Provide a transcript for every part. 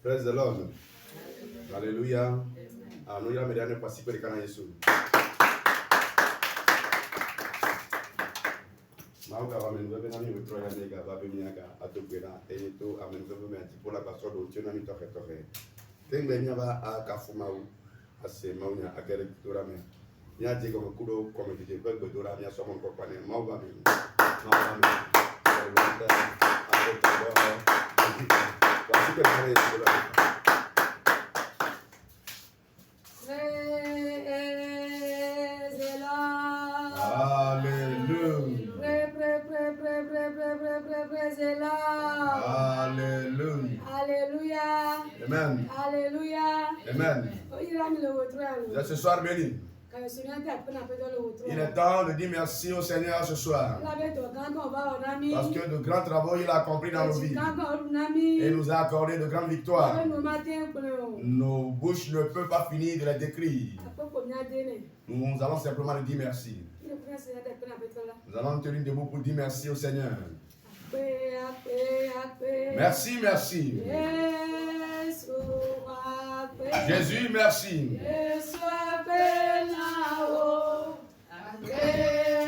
Praise the Lord. Alléluia. Nous allons me participer de Cana Jésus. Mauka wamenuve nami utroya nega babemiaka atopera eto amenuve me atipola basodo tiona mi toke toke. Tengle nyaba akafumau ase maunya akere turame. Nya jego kudo komite pe godora nya somon ko pane mauba mi. Amen. Alléluia. Amen. Ce soir béni. Il est temps de dire merci au Seigneur ce soir. Parce que de grands travaux il a accomplis dans nos vies. Et nous a accordé de grandes victoires. Nos bouches ne peuvent pas finir de les décrire. Nous allons simplement lui dire merci. Nous allons nous tenir debout pour dire merci au Seigneur. Merci, merci. Jésus, merci.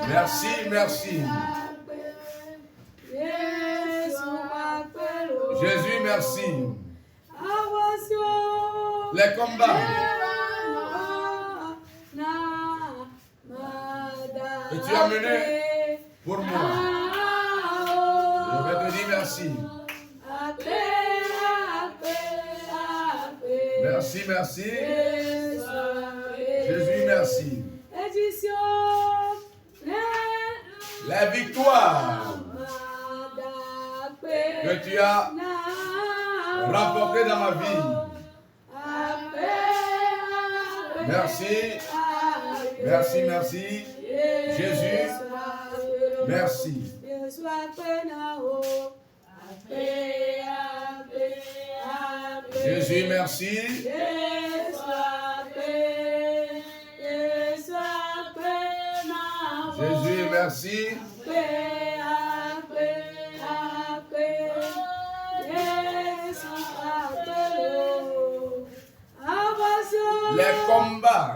Merci, merci. Jésus, merci. Les combats que tu as menés pour moi, je vais te dire merci. Merci, merci. Jésus, merci. La victoire que tu as remportée dans ma vie. Merci. Merci, merci. Jésus, merci. Jésus, merci. Jésus, merci. Les combats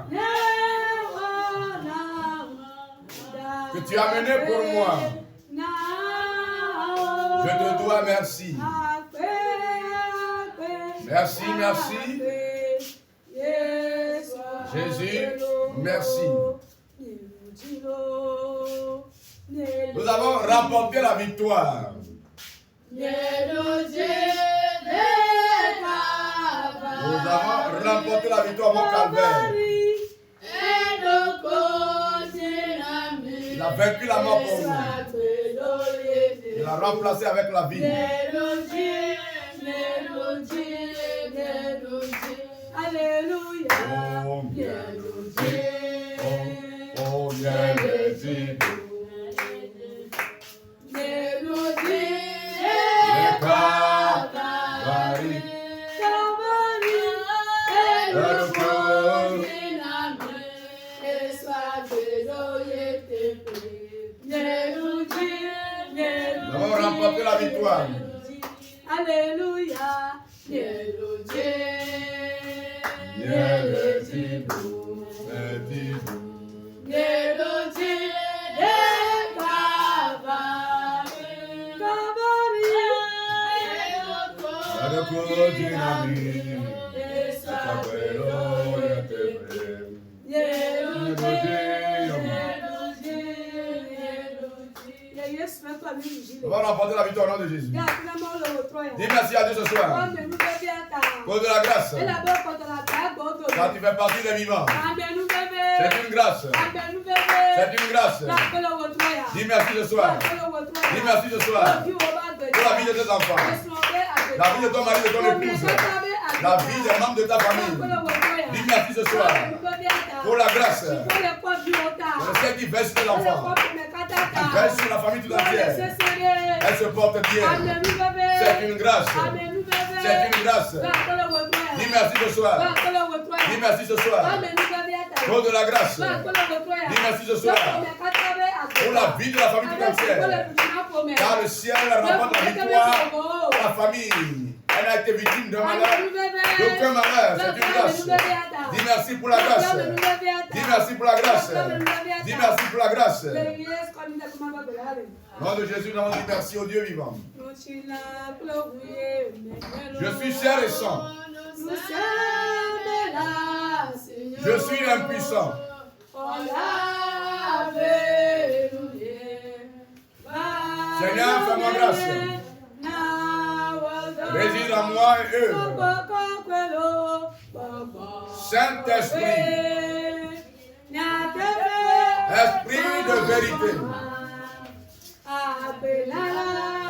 que tu as menés pour moi, je te dois merci. Merci, merci. Jésus, merci. Nous avons remporté la victoire. Nous avons remporté la victoire au Calvaire. Il a vaincu la mort pour nous. Il l'a remplacé avec la vie. Alléluia. Oh, oh, mélodie. Nous avons remporté la victoire. Alléluia. On va remporter la victoire au nom de Jésus. Dis merci à Dieu ce soir. Cause de la grâce. Quand tu fais partie des vivants. C'est une grâce. C'est une grâce. Dis merci ce soir. Dis merci ce soir. Pour la vie de tes enfants. La vie de ton mari, de ton épouse. La vie des membres de ta famille. Dis merci ce soir. Pour la grâce. Pour le ciel qui verse sur l'enfant. Qui verse sur la famille tout entière. Elle se porte bien. C'est une grâce. C'est une grâce. Dis merci ce soir. Dis merci ce soir. Pour de la grâce. Dis merci ce soir. Pour la vie de la famille tout entière. Car le ciel remporte la victoire pour la famille. Elle n'a été victime de malheur, d'aucun malheur, c'est une grâce. Dis merci pour la grâce. Dis merci pour la grâce. Dis merci pour la grâce. Au nom de Jésus, nous dit merci au Dieu vivant. Je suis chair et sang. Je suis l'impuissant. Seigneur, fais-moi grâce. Réside en moi et eux. Saint-Esprit, Esprit de vérité,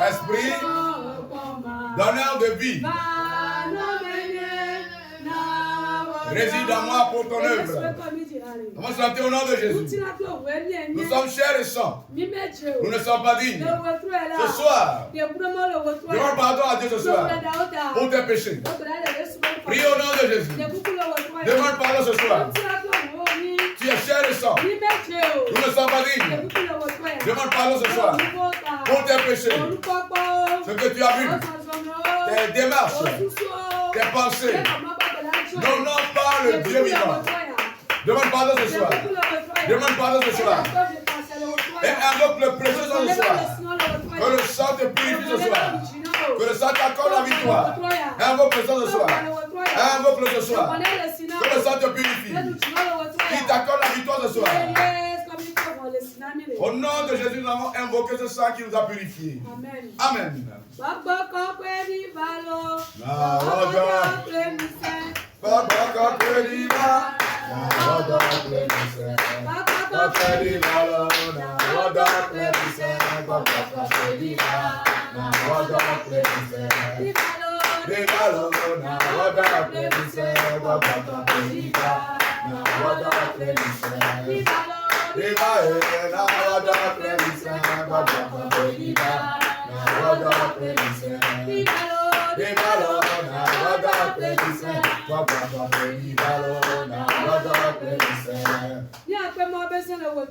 Esprit, donneur de vie, réside en moi pour ton œuvre. On va chanter au nom de Jésus. Nous sommes chairs et sang. Nous ne sommes pas dignes. Ce soir, demande pardon à Dieu ce soir pour tes péchés. Prie au nom de Jésus. Demande pardon ce soir. Tu es chair et sang. Nous ne sommes pas dignes. Demande pardon ce soir pour tes péchés. Ce que tu as vu, tes démarches, tes pensées. N'honore pas le Dieu vivant. Demande pardon ce soir. Demande pardon ce soir. Et invoque le précieux ce soir. Que le sang te purifie ce soir. Que le sang t'accorde la victoire. Invoque le sang ce soir. Invoque le ce soir. Que le sang te purifie. Qui t'accorde la victoire ce soir. Au nom de Jésus, nous avons invoqué ce sang qui nous a purifiés. Amen. Amen.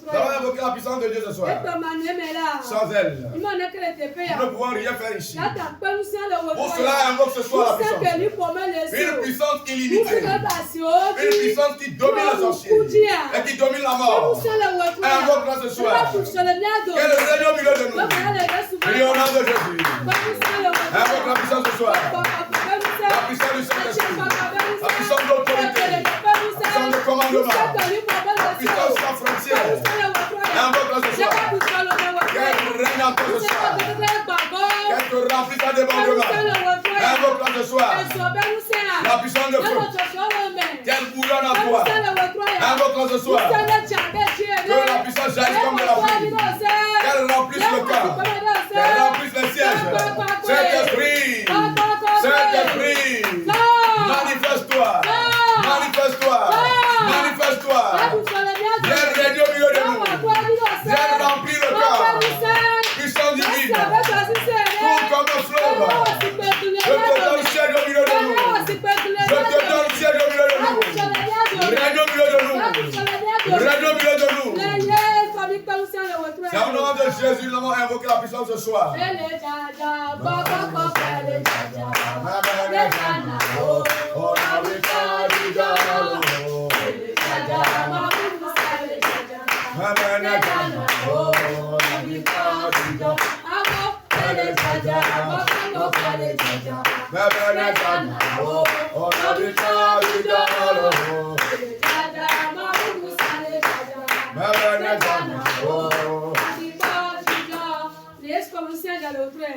Nous allons invoquer la puissance de Dieu ce soir. Sans elle, nous ne pouvons rien faire ici. Pour cela, invoque ce soir la puissance. Une puissance illimitée. Une puissance qui domine la sorcière et qui domine la mort. Invoque-la ce soir. Qu'elle règne au milieu de nous. Prions au nom de Jésus. Invoque la puissance ce soir. La puissance du Saint-Esprit. La puissance de l'autorité. La puissance de commandement. La puissance sans frontières. Invoque-la ce soir. Qu'elle règne en toi ce soir. Qu'elle te remplisse à débordement. Invoque-la ce soir. La puissance de feu. Qu'elle bouillonne en toi. Invoque-la ce soir. Que la puissance jaillisse comme de la pluie. Qu'elle remplisse le cœur. Qu'elle remplisse les sièges. Saint-Esprit. Saint-Esprit. Manifeste-toi. Manifeste-toi. Manifeste-toi. Viens régner au milieu de nous. Viens remplir le cœur. Puissance divine. Cours comme un fleuve. Je te donne le ciel au milieu de nous. Je te donne le ciel au milieu de nous. Règne au milieu de nous. Règne au milieu de nous. C'est au nom de Jésus, nous avons invoqué la puissance ce soir.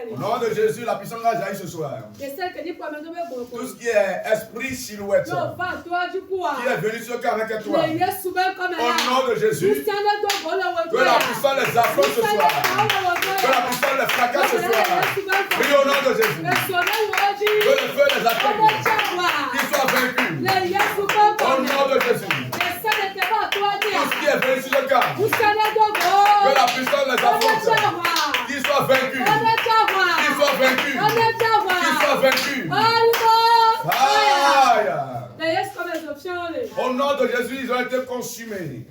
Au nom de Jésus, la puissance va jaillir ce soir. Tout ce qui est esprit silhouette qui est venu sur le cœur avec toi. Au nom de Jésus, que la puissance les affronte ce soir. Que la puissance les fracasse ce soir. Oui, au nom de Jésus. Que le feu les atteigne. Qu'ils soient vaincus. Au nom de Jésus. Tout ce qui est venu sur le cœur. Que la puissance les affronte. Qu'ils soient vaincus. Qu'ils soient vaincus. Qu'ils soient vaincus. Aïe. Au nom de Jésus, ils ont été consumés.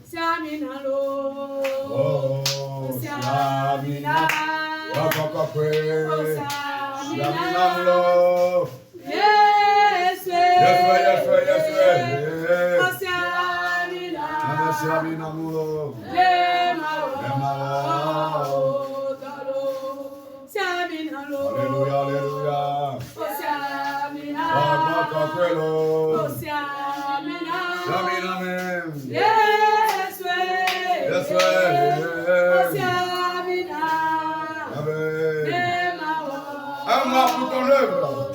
Oh, Samina. Pour ton œuvre.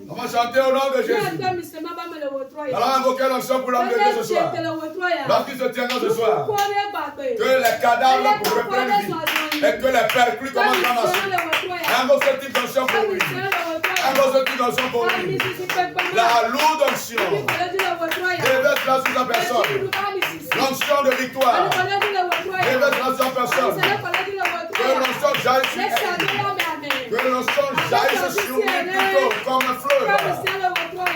On va chanter au nom de Jésus. Alors invoquer l'onction pour l'homme de Dieu ce soir. Lorsqu'il se tiendra ce soir, que les cadavres reprennent vie et que les perclus commencent à marcher. Invoque ce type d'onction pour lui. Invoque ce type d'onction pour lui. La lourde onction. Révèle-la sur sa personne. L'onction de victoire. Révèle-la sur sa personne. Que l'onction jaillisse sur lui. Que l'onction jaillisse sur lui plutôt comme un fleuve.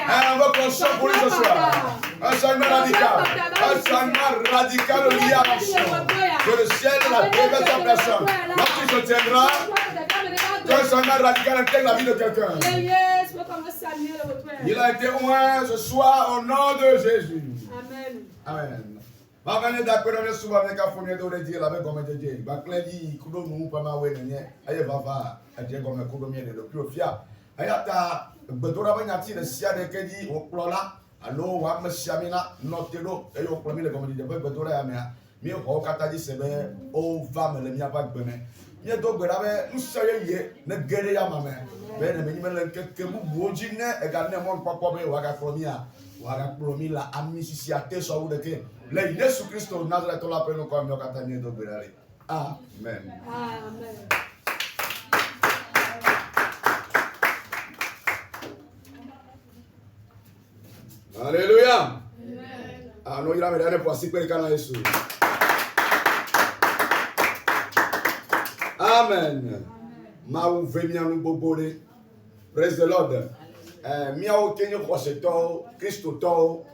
Invoque l'onction pour lui ce soir. Un changement radical. Un changement radical lié à l'onction. Que le ciel révèle sa personne. Lorsqu'il se tiendra, qu'un changement radical intègre la vie de quelqu'un. Il a été oint ce soir au nom de Jésus. Amen. Amen. Ma venez d'accord avec souvent avec la fournière de dire avec comme je dis. Ma clé dit que nous pas ma ouais n'y aille va à dire comme que nous le plus fiable. Ayata bedora banyati le sia de kedi au plola allo wa msiamina notelo e yo premier comme dit bedora ya mea mi ho kata di sebe o va me le mi aba gbene mi do gbera be nsaye ye ne gere ya mame be ne mi le ke mu boji ne e ga ne mon papa be wa ga promia la amnistia te so de ke le Yesu Kristo Nazareth la pe no ko mi kata mi do gbera le. Amen. Amen. Alléluia. Ah, nous irons me pour assis quelqu'un Jésus. Amen. Maou venia nous bobole. Praise the Lord. Miao kenyo koseto, Christo to,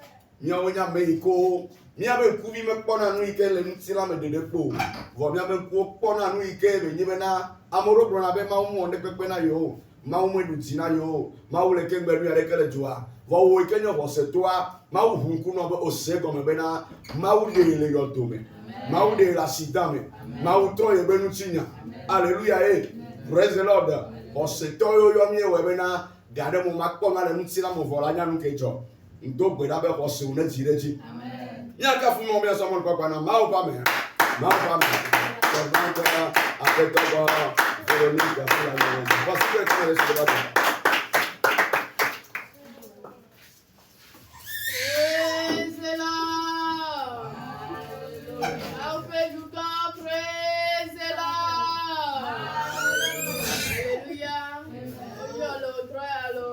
miao nya meiko, mia be kuvi me pona nu ike le ntila me de depo. Vo mia be ku pona nu ike be nyibe na amoro bro na be maou mo de pepe na yo. Maou mo dutina yo. Maou le kengbe nu areke le joa. Vo kenyo kosetoa, maou hunku no be ose comme be na maou de le yotome. Maou de l'accident me. Maou to ye be nu tinya. Alléluia eh. Praise the Lord. Oseto yo yo mi we be na gade mo makpo na le ntila mo vola nya nu kejo. Ndo gbe da be ko se una tireji. Amen. Nya ka fu mo be so mo papa na maou ba me. Maou ba me. So na ko apeto go Veronica pour la maison. Parce que tu es sur la table. Praise the Lord. Au fait du camp, praise the Lord. Alléluia. Yolo, troyalo.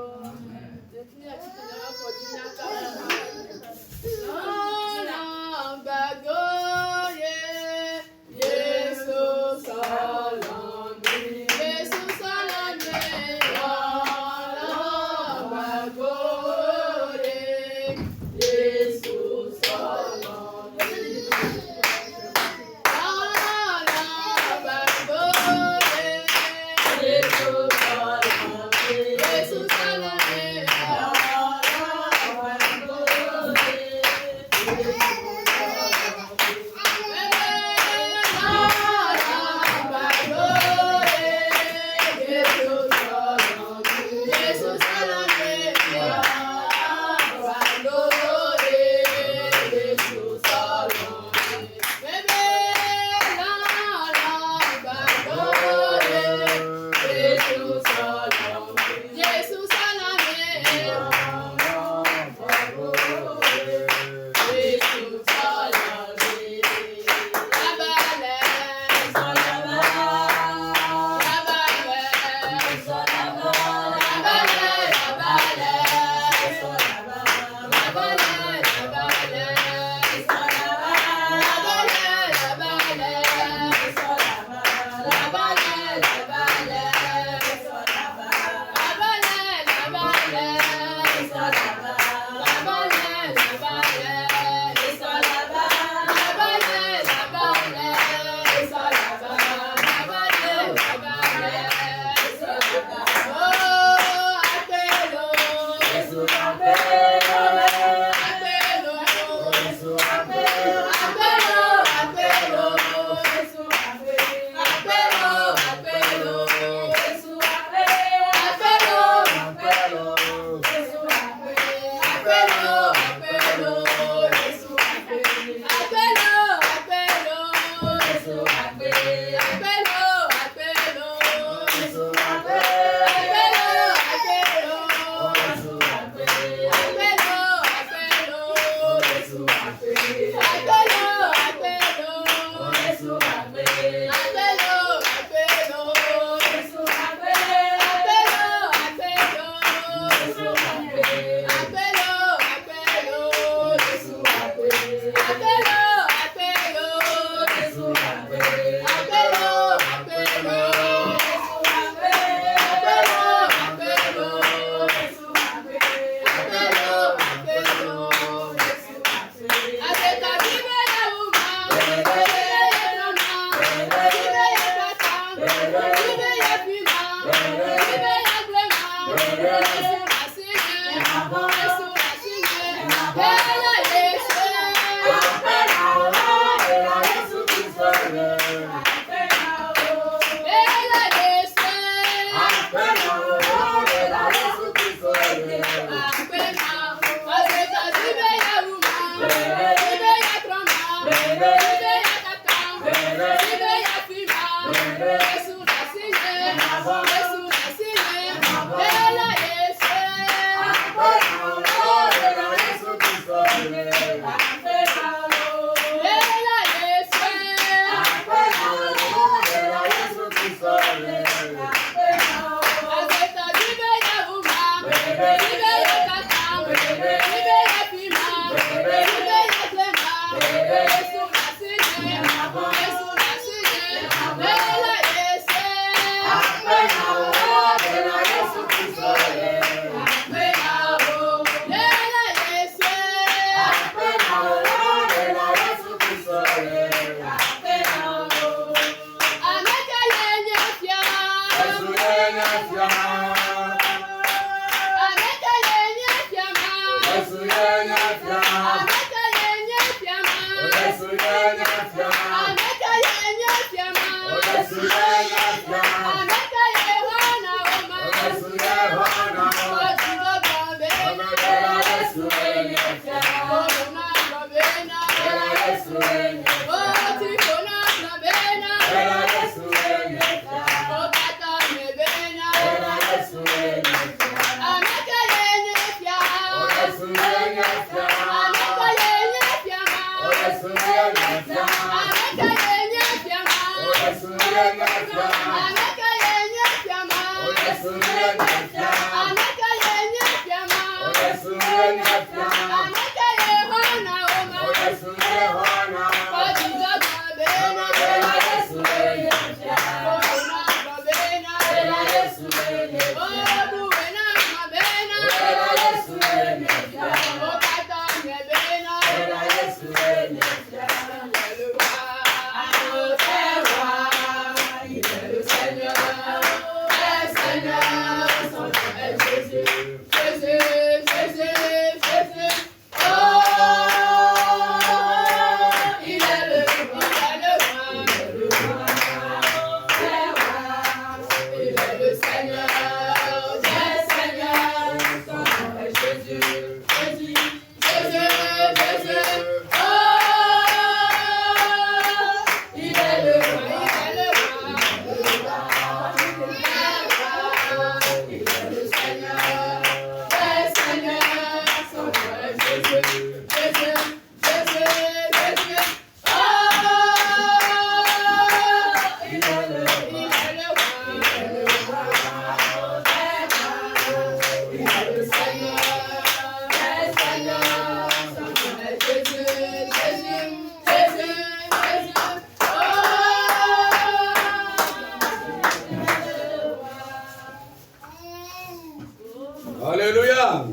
Alléluia.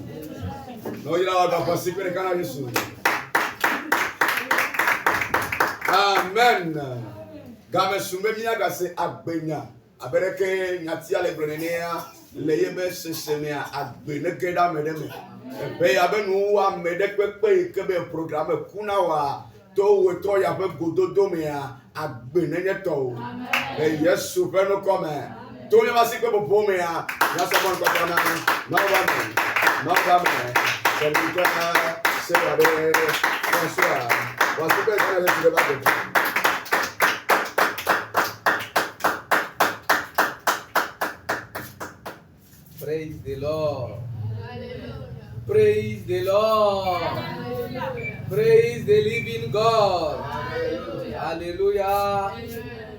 Nous il a participer le canal Jésus. Amen. Game sume mi aga se agbenya. Abereke nyatia le brenenia le yebe sesemia agbene geda medeme. Be ya be nu wa mede pepe ke be programme kuna wa to we to ya be gododo me ya agbene nyeto. E Yesu be no come. To le vasi pe bo me ya na se bon ko na no va me. C'est le cas, c'est la bonsoir. Voici que je vais Praise the Lord. Alléluia. Praise the Lord. Alléluia. Praise the living God. Alléluia. Hallelujah.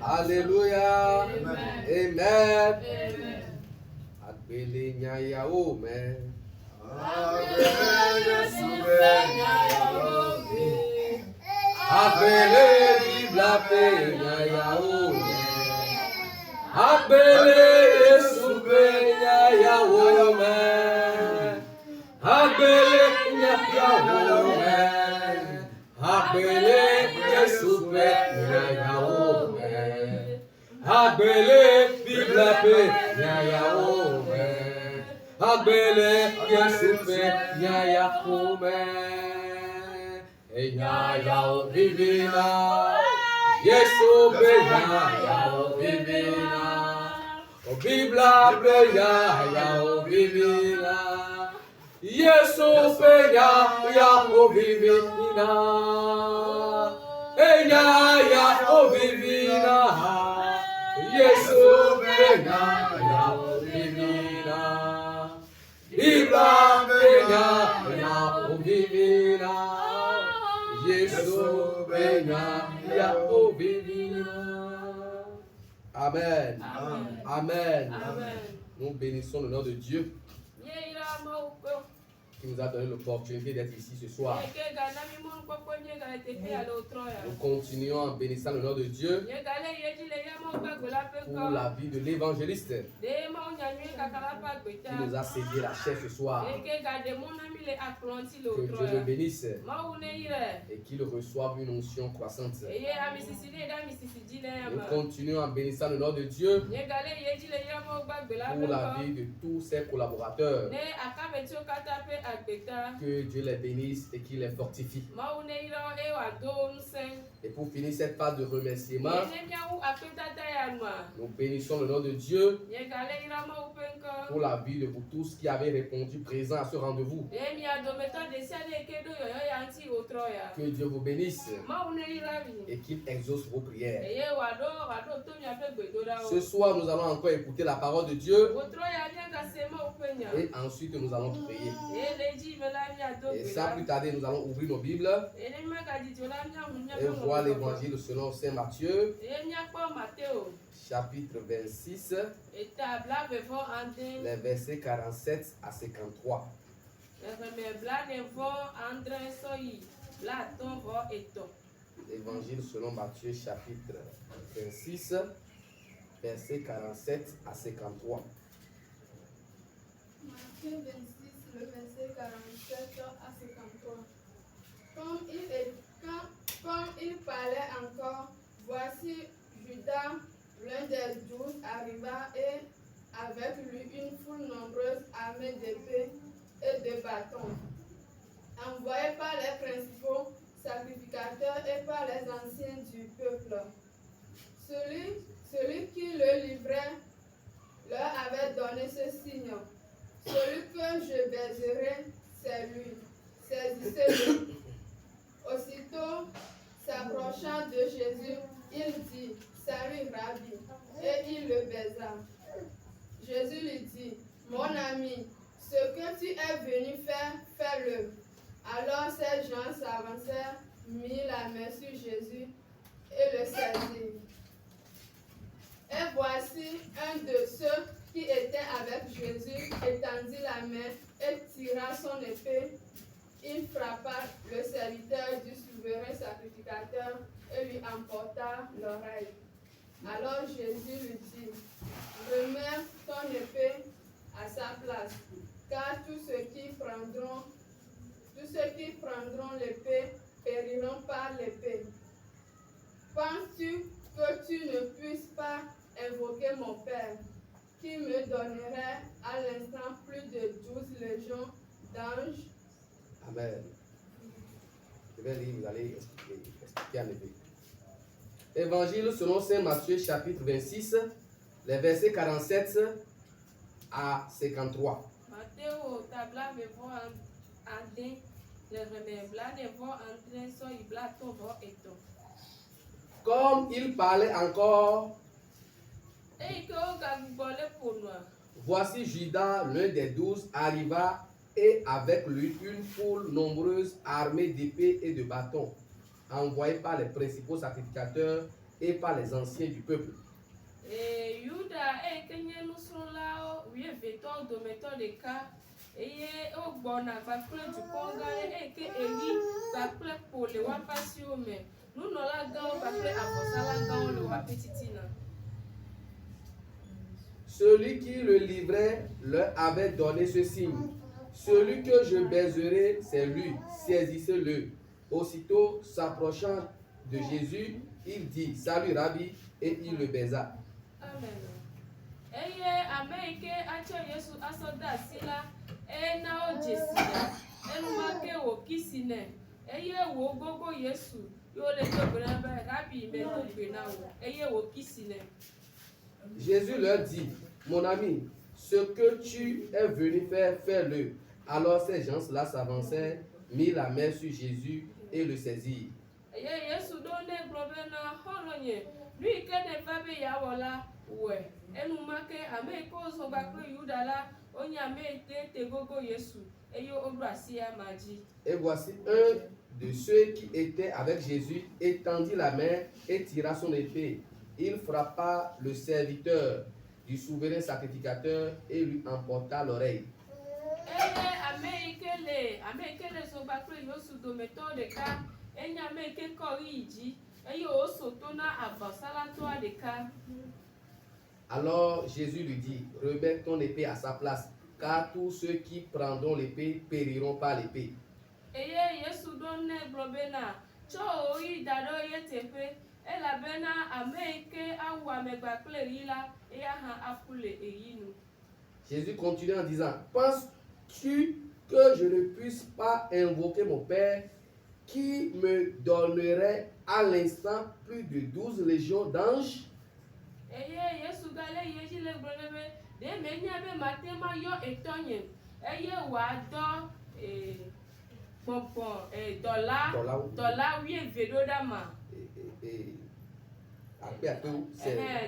Hallelujah. Amen. Agbele nyaya ome. Agbele bibla pe nyaya ome. Agbele Yesu pe nyaya ome. Agbele nyaya ome. Agbele Yesu pe nyaya ome. Agbele bibla pe nyaya ome. Agbele Yesu pe nyaya ome. Nyaya o vivina. Yesu pe nyaya o vivina. O bibla pe nyaya o vivina. Yesu pe nyaya o vivina. Nyaya o vivina. Yesu pe nyaya o vivina. Bibla pe nyaya o vivina. Yesu pe nyaya o vivina. Amen. Amen. Nous bénissons le nom de Dieu qui nous a donné l'opportunité d'être ici ce soir. Nous continuons en bénissant le nom de Dieu pour la vie de l'évangéliste qui nous a cédé la chair ce soir. Que Dieu le bénisse et qu'il reçoive une onction croissante. Nous continuons en bénissant le nom de Dieu pour la vie de tous ses collaborateurs. Que Dieu les bénisse et qu'il les fortifie. Et pour finir cette phase de remerciement, nous bénissons le nom de Dieu pour la vie de vous tous qui avez répondu présent à ce rendez-vous. Que Dieu vous bénisse et qu'il exauce vos prières. Ce soir, nous allons encore écouter la parole de Dieu et ensuite nous allons prier. Et sans plus tarder, nous allons ouvrir nos Bibles et voir l'évangile selon Saint Matthieu, chapitre 26, les versets 47 à 53. L'évangile selon Matthieu, chapitre 26, versets 47 à 53. Matthieu 26, le verset 47 à 53. Comme il parlait encore, voici Judas, l'un des 12, arriva et avec lui une foule nombreuse armée d'épées et de bâtons, envoyés par les principaux sacrificateurs et par les anciens du peuple. Celui qui le livrait leur avait donné ce signe: celui que je baiserai, c'est lui. Saisissez-le. Aussitôt, s'approchant de Jésus, il dit: Salut, Rabbi, et il le baisa. Jésus lui dit: Mon ami, ce que tu es venu faire, fais-le. Alors ces gens s'avancèrent, mirent la main sur Jésus et le saisirent. Et voici un de ceux qui était avec Jésus étendit la main et tira son épée. Il frappa le serviteur du souverain sacrificateur et lui emporta l'oreille. Alors Jésus lui dit: remets ton épée à sa place, car tous ceux qui prendront l'épée périront par l'épée. Penses-tu que tu ne puisses pas invoquer mon Père, qui me donnerait à l'instant plus de 12 légions d'anges? Amen. Je vais lire, vous allez expliquer à l'évêque. Évangile selon Saint Matthieu, chapitre 26, les versets 47 à 53. Comme il parlait encore, Voici Judas, l'un des 12, arriva et avec lui une foule nombreuse armée d'épées et de bâtons, envoyée par les principaux sacrificateurs et par les anciens du peuple. Et Judas kenye nusrɔ̃lawo wuievetɔwo dometɔ ɖeka eye wogbɔna kpakple dukɔ gã ke Eli kpakple kpo le woƒe asiwo me. Nunɔlagãwo kpakple avɔsalagãwo le woƒe titina. Celui qui le livrait leur avait donné ce signe. Celui que je baiserai, c'est lui. Saisissez-le. Aussitôt s'approchant de Jésus, il dit, salut Rabbi, et il le baisa. Amen. Eye ame ke atsɔ Yesu asɔ de asi la, na wo dzesi ya. Enumake wò kisi nɛ. Eye wò gogo Yesu. Yo le do gbe na be Rabbi me do gbe na wo. Eye wò kisi nɛ. Jésus leur dit, mon ami, ce que tu es venu faire, fais-le. Alors ces gens-là s'avançaient, mirent la main sur Jésus et le saisirent. Yesu do ne gblɔ be na xɔlɔ̃nye, nu yi ke ne va be yeawɔ la, wɔe. Enumake ame yi ke wozɔ kpakple Yuda la, wonye ame yi ke te gogo Yesu, eye woɖo asi ama dzi. Et voici un de ceux qui étaient avec Jésus étendit la main et tira son épée. Il frappa le serviteur du souverain sacrificateur et lui emporta l'oreille. Ame yi ke le zɔ kpakple Yesu dometɔ ɖeka, enye ame yi ke kɔ ɣi dzi, eye woso to na avɔsalatɔa ɖeka. Alors Jésus lui dit, remets ton épée à sa place, car tous ceux qui prendront l'épée périront par l'épée. Eye Yesu ɖo ne gblɔ bena, tsɔ wò ɣi da ɖe ye teƒe, elabena ame yi ke awu ame kpakple ɣi la, eya hã aƒu le eɣi nu. Jésus continue en disant, penses-tu que je ne puisse pas invoquer mon Père qui me donnerait à l'instant plus de 12 légions d'anges? Eye Yesu gale yeji le gblɔ ne be, ɖe menya be mate ma yɔ etɔnye, eye wòadɔ gbɔgbɔ dɔla wuieve ɖo ɖa ma.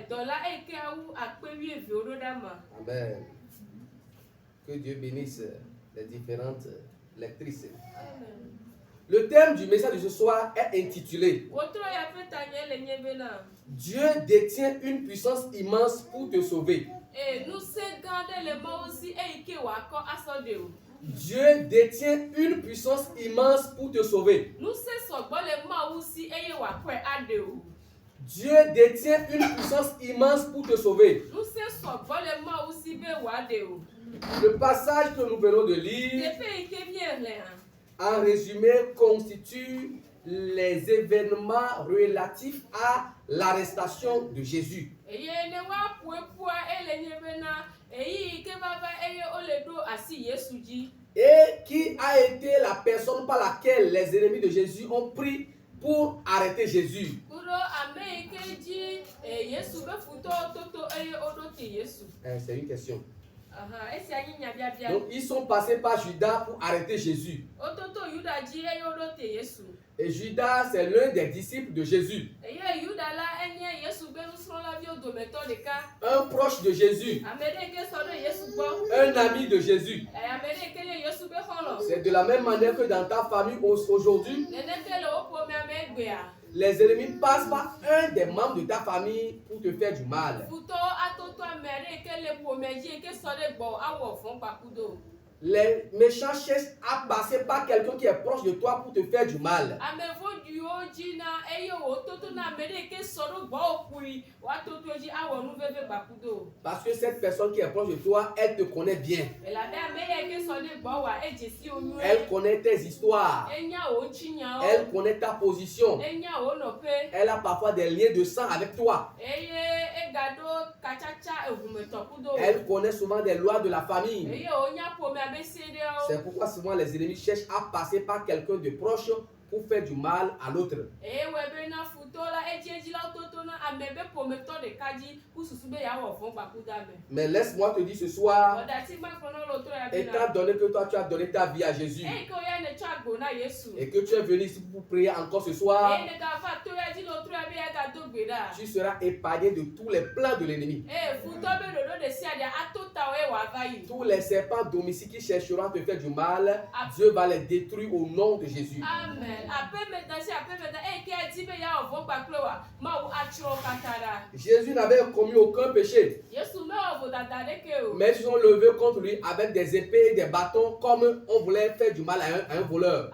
Dɔla eyi ke awu akpe wuieve ɖo ɖa ma. Amen. Que Dieu bénisse les différentes lectrices. Amen. Le thème du message de ce soir est intitulé Dieu détient une puissance immense pour te sauver. Dieu détient une puissance immense pour te sauver. Dieu détient une puissance immense pour te sauver. Le passage que nous venons de lire, en résumé, constitue les événements relatifs à l'arrestation de Jésus. Et qui a été la personne par laquelle les ennemis de Jésus ont pris pour arrêter Jésus. C'est une question. Donc ils sont passés par Judas pour arrêter Jésus. Et Judas, c'est l'un des disciples de Jésus. Un proche de Jésus. Un ami de Jésus. C'est de la même manière que dans ta famille aujourd'hui, les ennemis passent par un des membres de ta famille pour te faire du mal. Les méchants cherchent à passer par quelqu'un qui est proche de toi pour te faire du mal. Parce que cette personne qui est proche de toi, elle te connaît bien. Elle connaît tes histoires. Elle connaît ta position. Elle a parfois des liens de sang avec toi. Elle connaît souvent des lois de la famille. C'est pourquoi souvent les ennemis cherchent à passer par quelqu'un de proche pour faire du mal à l'autre. Mais laisse-moi te dire ce soir, étant donné que toi tu as donné ta vie à Jésus et que tu es venu ici pour prier encore ce soir, tu seras épargné de tous les plans de l'ennemi. Tous les serpents domiciles qui chercheront à te faire du mal, Dieu va les détruire au nom de Jésus. Amen. Jésus n'avait commis aucun péché, mais ils sont levés contre lui avec des épées et des bâtons comme on voulait faire du mal à un voleur.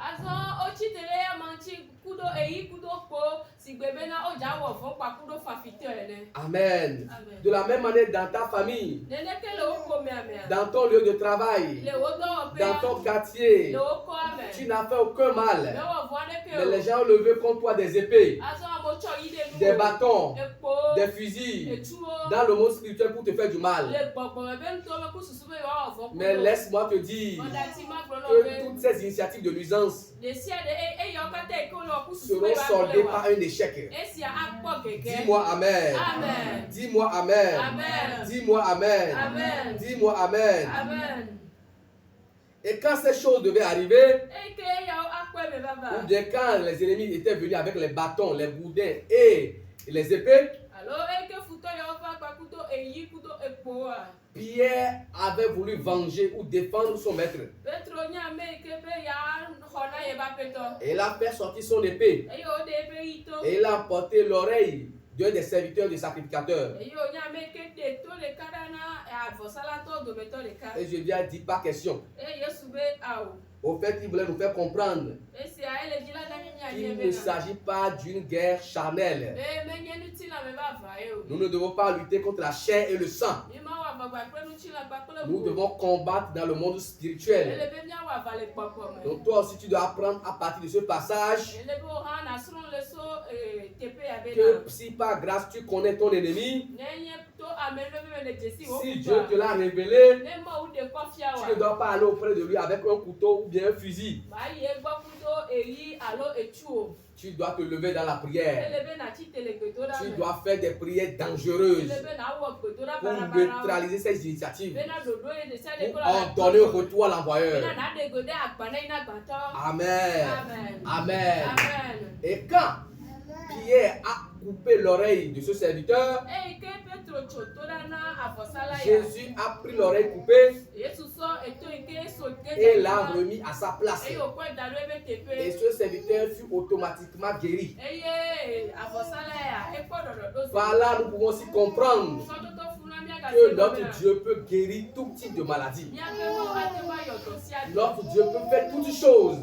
Amen. De la même manière dans ta famille, dans ton lieu de travail, dans ton quartier, tu n'as fait aucun mal. Mais les gens ont levé contre toi des épées, des bâtons, des fusils dans le monde spirituel pour te faire du mal. Mais laisse-moi te dire que toutes ces initiatives de nuisance seront soldées par un échec. Dis-moi amen. Amen. Dis-moi amen. Amen. Dis-moi amen. Amen. Dis-moi amen. Amen. Et quand ces choses devaient arriver, ou Ou bien quand les ennemis étaient venus avec les bâtons, les boudins et les épées, Pierre avait voulu venger ou défendre son maître. Et il a fait sortir son épée. Et il a emporté l'oreille d'un des serviteurs du sacrificateur. Et je lui ai dit pas question. Au fait, il voulait nous faire comprendre qu'il ne s'agit pas d'une guerre charnelle. Nous ne devons pas lutter contre la chair et le sang. Nous devons combattre dans le monde spirituel. Donc toi aussi, tu dois apprendre à partir de ce passage que si par grâce tu connais ton ennemi, si Dieu te l'a révélé, tu ne dois pas aller auprès de lui avec un couteau ou bien un fusil. Tu dois te lever dans la prière. Tu dois faire des prières dangereuses pour neutraliser ces initiatives, pour en donner un retour à l'envoyeur. Amen. Amen. Et quand Pierre a coupé l'oreille de ce serviteur, Jésus a pris l'oreille coupée et l'a remis à sa place. Et ce serviteur fut automatiquement guéri. Par là, nous pouvons aussi comprendre que notre Dieu peut guérir tout type de maladie. Notre Dieu peut faire toutes choses.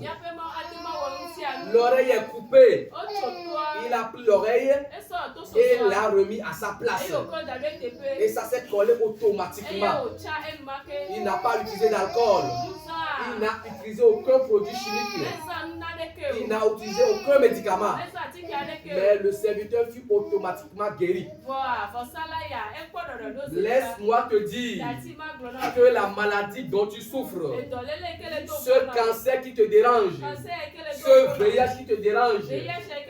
L'oreille est coupée. Il a pris l'oreille et l'a remis à sa place. Et ça s'est collé automatiquement. Il n'a pas utilisé d'alcool. Il n'a utilisé aucun produit chimique. Il n'a utilisé aucun médicament. Mais le serviteur fut automatiquement guéri. Laisse-moi te dire que la maladie dont tu souffres, ce cancer qui te dérange, ce VIH qui te dérange,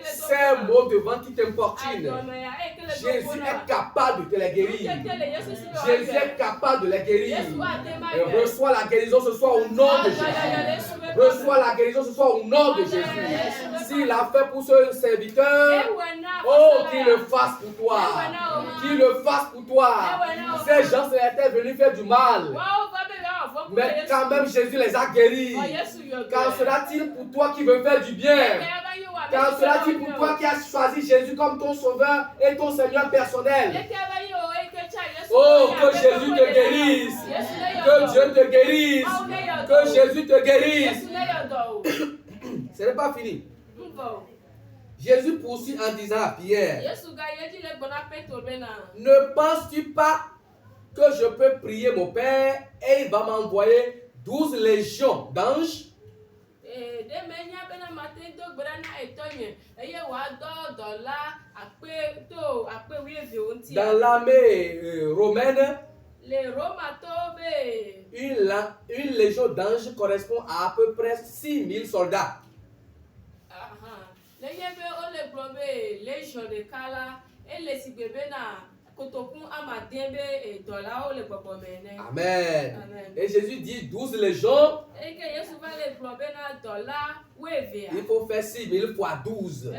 ces maux de ventre qui t'importunent, Jésus est capable de te les guérir. Jésus est capable de les guérir. Et reçois la guérison ce soir au nom de Jésus. Reçois la guérison ce soir au nom de Jésus. S'il a fait pour ce serviteur, oh, qu'il le fasse pour toi. Qu'il le fasse pour toi. Ces gens étaient venus faire du mal. Mais quand même Jésus les a guéris. Qu'en sera-t-il pour toi qui veux faire du bien? Qu'en sera-t-il pour toi qui as choisi Jésus comme ton sauveur et ton Seigneur personnel? Oh, que Jésus te guérisse. Que Dieu te guérisse. Que Jésus te guérisse. Ce n'est pas fini. Jésus poursuit en disant à Pierre, ne penses-tu pas que je peux prier mon Père et il va m'envoyer 12 légions d'anges? Dans l'armée romaine, une légion d'anges correspond à peu près 6000 soldats. Amen. Et Jésus dit 12 légions. Il faut faire 6000 fois 12.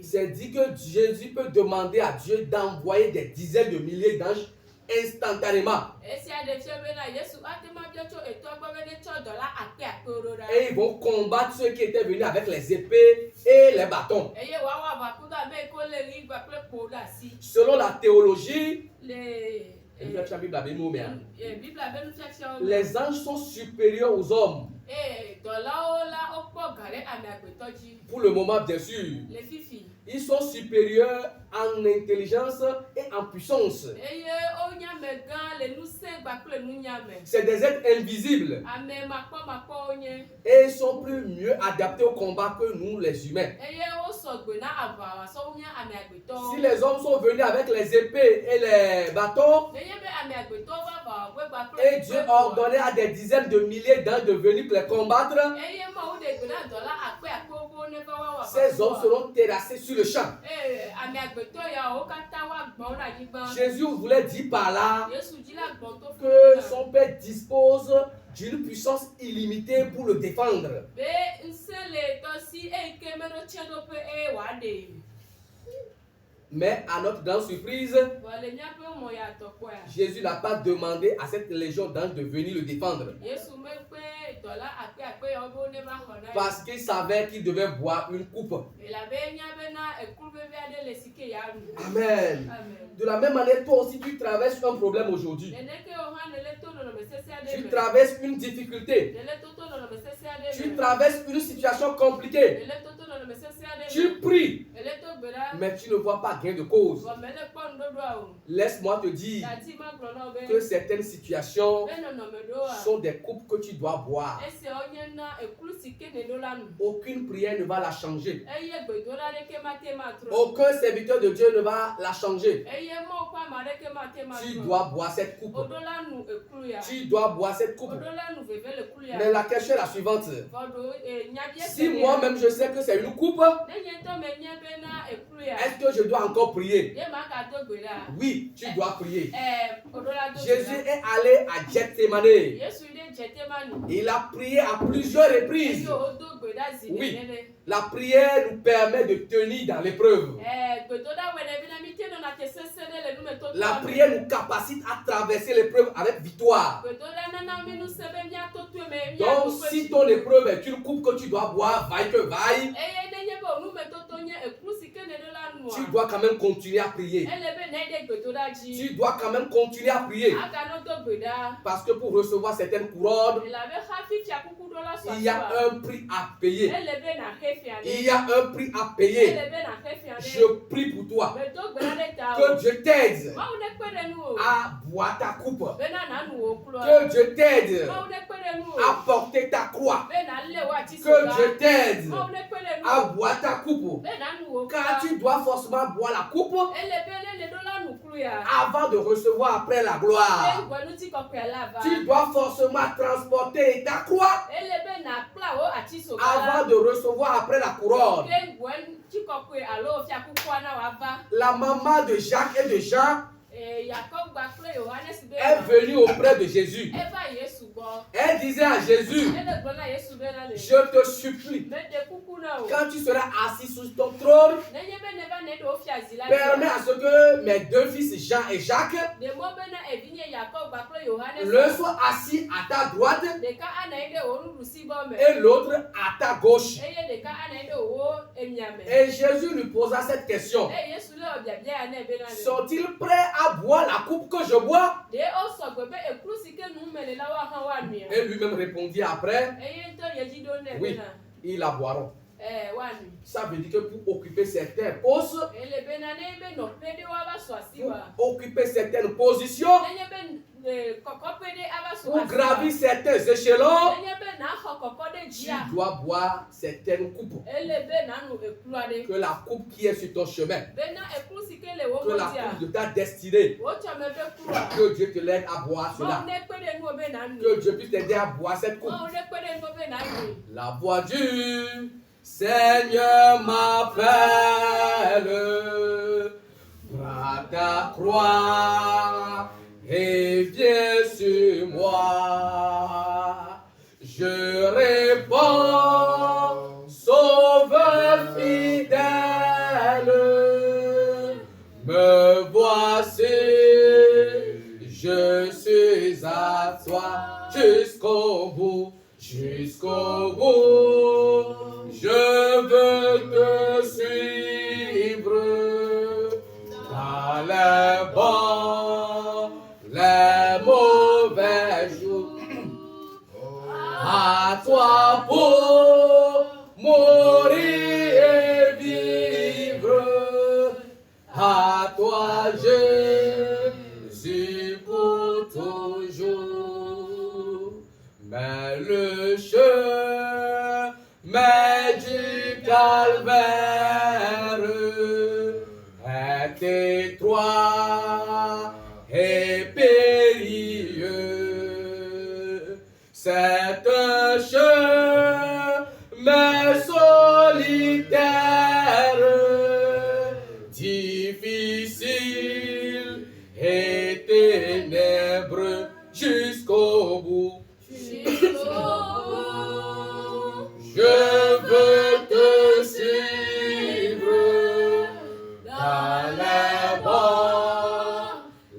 C'est dit que Jésus peut demander à Dieu d'envoyer des dizaines de milliers d'anges instantanément. Et ils vont combattre ceux qui étaient venus avec les épées et les bâtons. Selon la théologie, les anges sont supérieurs aux hommes. Pour le moment, bien sûr. Ils sont supérieurs en intelligence et en puissance. C'est des êtres invisibles. Et ils sont mieux adaptés au combat que nous, les humains. Si les hommes sont venus avec les épées et les bâtons, et Dieu a ordonné à des dizaines de milliers d'anges de venir les combattre, ces hommes seront terrassés sur le champ. Jésus voulait dire par là que son Père dispose d'une puissance illimitée pour le défendre. Mais à notre grande surprise, Jésus n'a pas demandé à cette légion d'anges de venir le défendre. Parce qu'il savait qu'il devait boire une coupe. Amen. De la même manière, toi aussi tu traverses un problème aujourd'hui. Tu traverses une difficulté. Tu traverses une situation compliquée. Tu pries, mais tu ne vois pas gain de cause. Laisse-moi te dire que certaines situations sont des coupes que tu dois boire. Aucune prière ne va la changer. Aucun serviteur de Dieu ne va la changer. Tu dois boire cette coupe. Tu dois boire cette coupe. Mais la question est la suivante. Si moi-même je sais que c'est une coupe, est-ce que je dois encore prier? Oui, tu dois prier. Jésus est allé à Gethsemane. Il a prié à plusieurs reprises. Oui, la prière nous permet de tenir dans l'épreuve. La prière nous capacite à traverser l'épreuve avec victoire. Donc, si ton épreuve est une coupe que tu dois boire, vaille que vaille, tu dois quand même continuer à prier. Tu dois quand même continuer à prier. Parce que pour recevoir certaines couronnes, il y a un prix à payer. Il y a un prix à payer. Je prie pour toi. Que Dieu t'aide à boire ta coupe. Que Dieu t'aide à porter ta croix. Que Dieu t'aide à boire ta coupe. Car tu dois forcément boire la coupe avant de recevoir après la gloire. Tu dois forcément transporter ta croix avant de recevoir après la couronne. La maman de Jacques et de Jean est venue auprès de Jésus. Elle disait à Jésus, je te supplie, quand tu seras assis sur ton trône, permets à ce que mes deux fils Jean et Jacques l'un soit assis à ta droite et l'autre à ta gauche. Et Jésus lui posa cette question, sont-ils prêts à boire la coupe que je bois? Et lui-même répondit après, oui, ils la boiront. Ça veut dire que pour occuper certains postes, pour occuper certaines positions, pour gravir certains échelons, tu dois boire certaines coupes. Que la coupe qui est sur ton chemin, que la coupe de ta destinée, que Dieu te l'aide à boire cela. Que Dieu puisse t'aider à boire cette coupe. La voix du Seigneur m'appelle, prends ta croix et viens sur moi. Je réponds, Sauveur fidèle, me voici, je suis à toi jusqu'au bout, jusqu'au bout. Je veux te suivre dans les bons, les mauvais jours. À toi pour mourir et vivre. À toi Jésus pour toujours. Mais le chemin du calvaire est étroit et périlleux. C'est un chemin solitaire, difficile et ténébreux jusqu'au bout. Je veux te suivre dans les bons,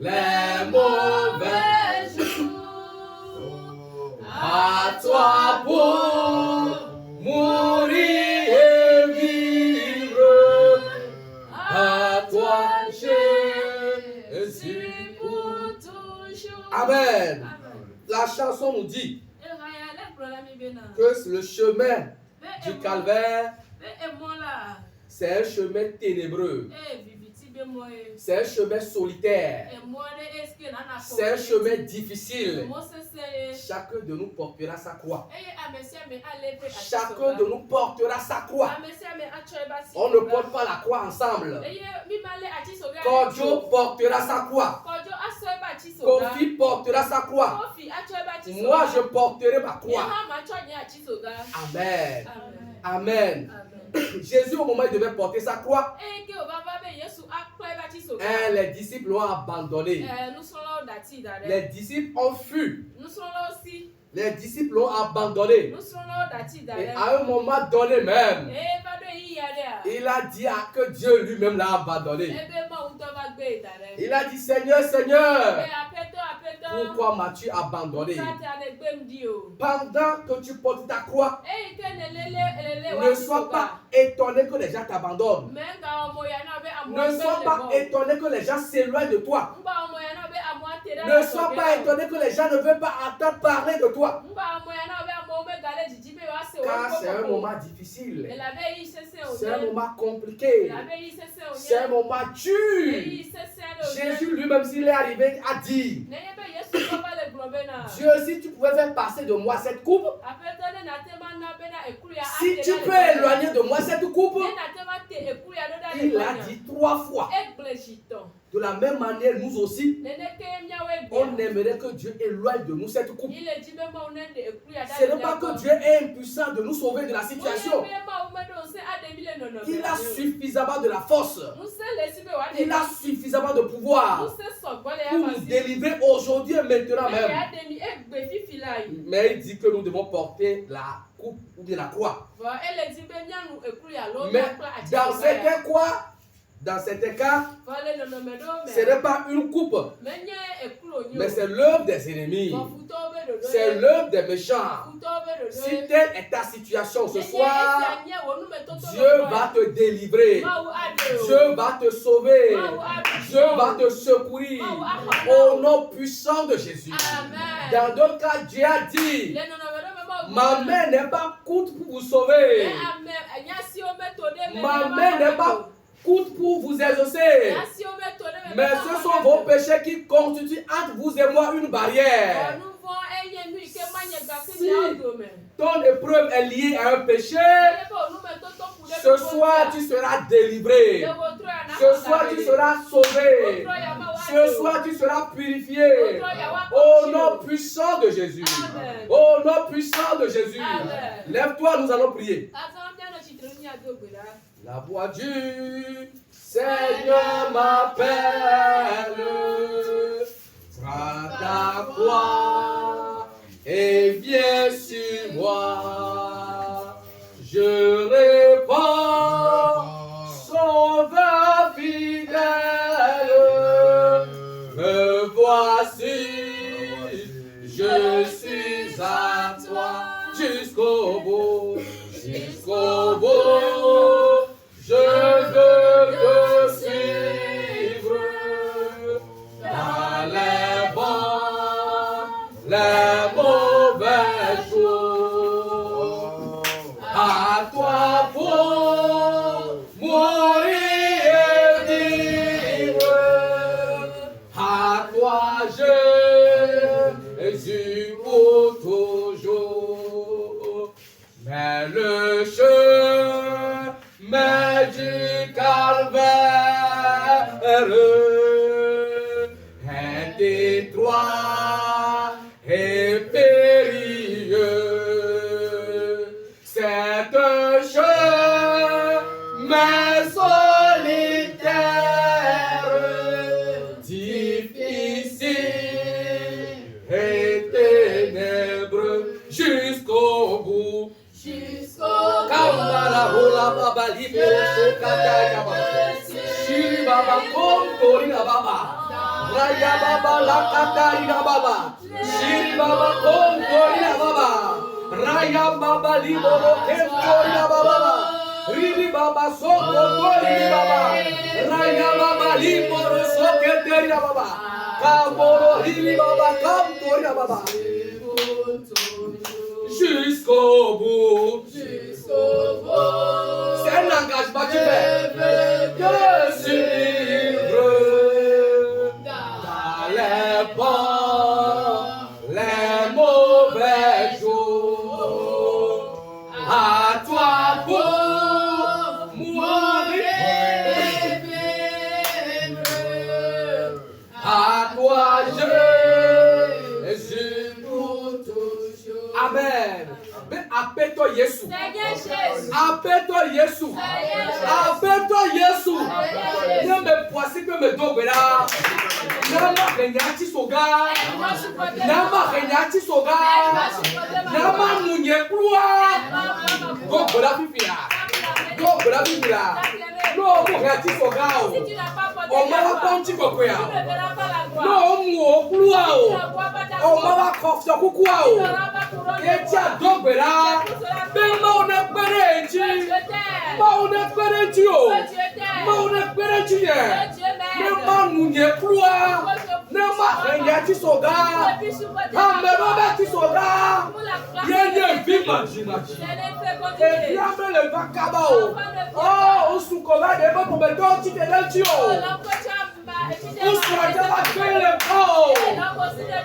les mauvais jours. À toi pour mourir et vivre. À toi Jésus pour toujours. Amen. La chanson nous dit que le chemin du calvaire, c'est un chemin ténébreux, c'est un chemin solitaire, c'est un chemin difficile. Chacun de nous portera sa croix. Chacun de nous portera sa croix. On ne porte pas la croix ensemble. Kodjo portera sa croix. Kofi portera sa croix. Moi, je porterai ma croix. Amen. Amen. Jésus, au moment où il devait porter sa croix, les disciples l'ont abandonné. Les disciples ont fui. Les disciples l'ont abandonné. Et à un moment donné même, il a dit que Dieu lui-même l'a abandonné. Il a dit, Seigneur, Seigneur, pourquoi m'as-tu abandonné? Pendant que tu portes ta croix, ne sois pas étonné que les gens t'abandonnent. Ne sois pas étonné que les gens s'éloignent de toi. Ne sois pas étonné que les gens ne veulent pas entendre parler de toi. Car c'est un moment difficile. C'est un moment compliqué. C'est un moment dur. Jésus lui-même, s'il est arrivé, a dit, Dieu, si tu pouvais faire passer de moi cette coupe, si tu peux éloigner de moi cette coupe, il a dit 3 fois. De la même manière, nous aussi, on aimerait que Dieu éloigne de nous cette coupe. Ce n'est pas que Dieu est impuissant de nous sauver de la situation. Il a suffisamment de la force. Il a suffisamment de pouvoir pour nous délivrer aujourd'hui et maintenant même. Mais il dit que nous devons porter la coupe ou bien la croix. Mais dans certains quoi? Dans certains cas, ce n'est pas une coupe, mais c'est l'œuvre des ennemis. C'est l'œuvre des méchants. Si telle est ta situation ce soir, Dieu va te délivrer. Dieu va te sauver. Dieu va te secourir. Au nom puissant de Jésus. Dans d'autres cas, Dieu a dit, Ma main n'est pas courte pour vous sauver. Ma main n'est pas courte pour vous exaucer. Mais ce sont vos péchés qui constituent entre vous et moi une barrière. Si ton épreuve est liée à un péché, ce soir tu seras délivré. Ce soir tu seras sauvé. Ce soir tu seras purifié. Au nom puissant de Jésus. Au nom puissant de Jésus. Lève-toi, nous allons prier. La voix du Seigneur m'appelle. Prends ta croix et viens sur moi. Je réponds, Sauveur fidèle. Me voici, je suis à toi jusqu'au bout, jusqu'au bout. Je veux te suivre dans les bons, les mauvais jours. À toi pour mourir et vivre. À toi Jésus pour toujours. Mais le chemin du calvaire est étroit et périlleux. C'est un chemin solitaire, difficile et ténébreux jusqu'au bout. Kamara bola baba libero kata baba. Shiri baba kontori na baba. Raya baba la kata ina baba. Shiri baba kontori na baba. Raya baba libero kontori na baba. Riri baba soko kontori baba. Raya baba libero soko na baba. Kamoro riri baba kontori na baba. Jusqu'au bout. Jusqu'au bout. C'est un engagement que tu fais. Te suivre dans les bons, les mauvais jours. À toi pour mourir. À toi Jésus pour toujours. Amen. Appelle-toi Jésus. Appelle-toi Jésus. Appelle-toi Jésus. Ne me poissez que me dogbera. Nama renyati soga. Nama renyati soga. Nama munye plua. Dogbera fifia. Dogbera fifia. No renyati soga. Omala ponti kokoya. No mu plua o. Omala kofso kukua o. Etia dogbera. Ma on a parenti. Ma on a parenti o. Ma on a parenti ye. Ne ma munye plua. Ne ma renyati soga. Amero beti soga. Yenye vima jimaji. Et bien le vakaba o. Oh, usukola de ba pobeto ti telenti o. Usukola ba fele o.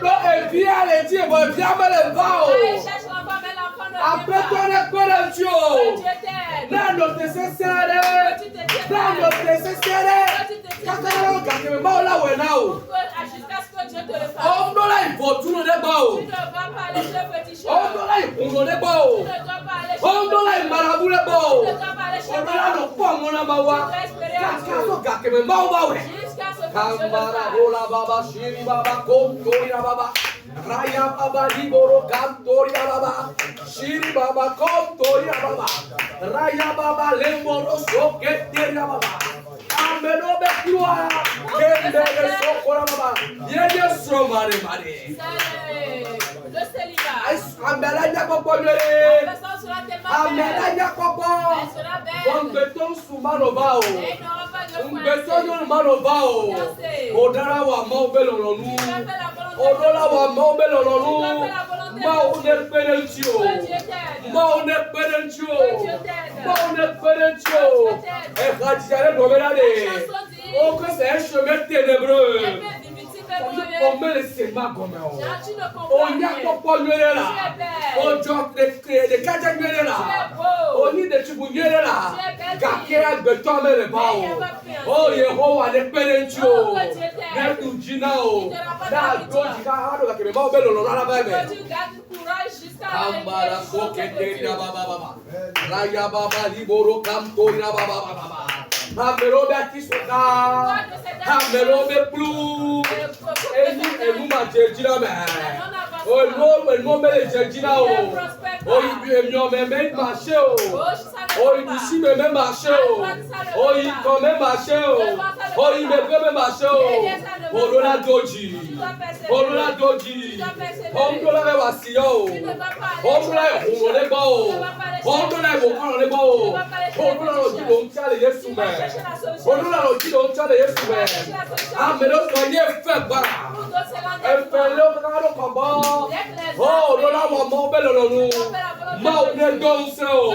Lo e via le ti e bo via me le va o. Appelle-toi les corrections. Dans notre nécessaire. Dans notre nécessaire. Kakara kakeme ba ola wena o. Omdola ibotuno de ba o. Omdola ibuno de ba o. Omdola imarabu de ba o. Omdola no po mona ba wa. Kakaso kakeme ba o ba we. Kambara bola baba shiri baba kontori baba. Raya baba liboro kantoria baba. Shiri baba kontoria baba. Raya baba lemboro soketeria baba. Ameno be gloire. Kende le sokora baba. Yeye somare mare. Le célibat. Ambela nya popo nyere. Ambela nya popo. Bonbeton sumano bao. Bonbeton no mano bao. Odara wa mo belolonu. Odola wa mo belolonu. Oh, que c'est un chemin ténébreux. On met le séma comme on. On y a pas là. On joue des cadres là. On y des tubes là. Gake à béton mais le bao. Oh, Yehova ne pérencho. Ne tu jinao. Da doji ka hado ka kebe bao belo lo la ba be. Ambara soke na baba baba. Raya baba liboro kantori na baba baba. Hamelo be kisoka. Hamelo be blue. Enu ma jejira me. O no me le jejira o. O ibi emi o me me marché o. O ibi si me me marché o. O i ko me marché o. O i me me marché o. O lola doji. O lola doji. O lola me wasiyo o. O lola o le ba o. O lola o ko le ba o. O lola o ji lo nchale Yesu me. O lola o ji lo nchale Yesu me. Amelo so ye fe gbara. Efele o ka lo ko bo. Oh, lola wa mo be lo nu. Ma o ne don se o.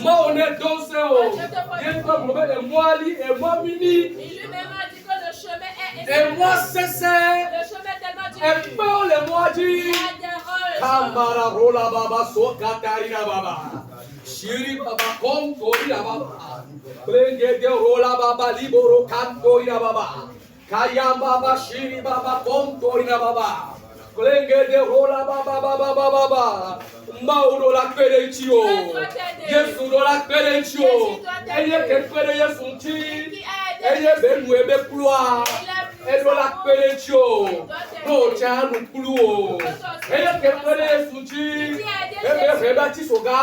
Ma o ne don se o. Ye ko mo be e mo ali e mo mini. Il lui-même a dit que le chemin est Et moi c'est ça. Le chemin tellement dur. Et moi le moi dit. Il y a des rôles. Kamara rola baba so katarina baba. Shiri baba kontori baba. Plenge de rola baba liboro kantori baba. Kaya baba shiri baba kontori baba. Plenge de rola baba baba baba. Mauro la perencio. Yesu la perencio. Eye ke pere Yesu ti. Eye be nu ebe ploa. Edo la perencio. No cha nu pluo. Eye ke pere Yesu ti. Ebe reba ti soga.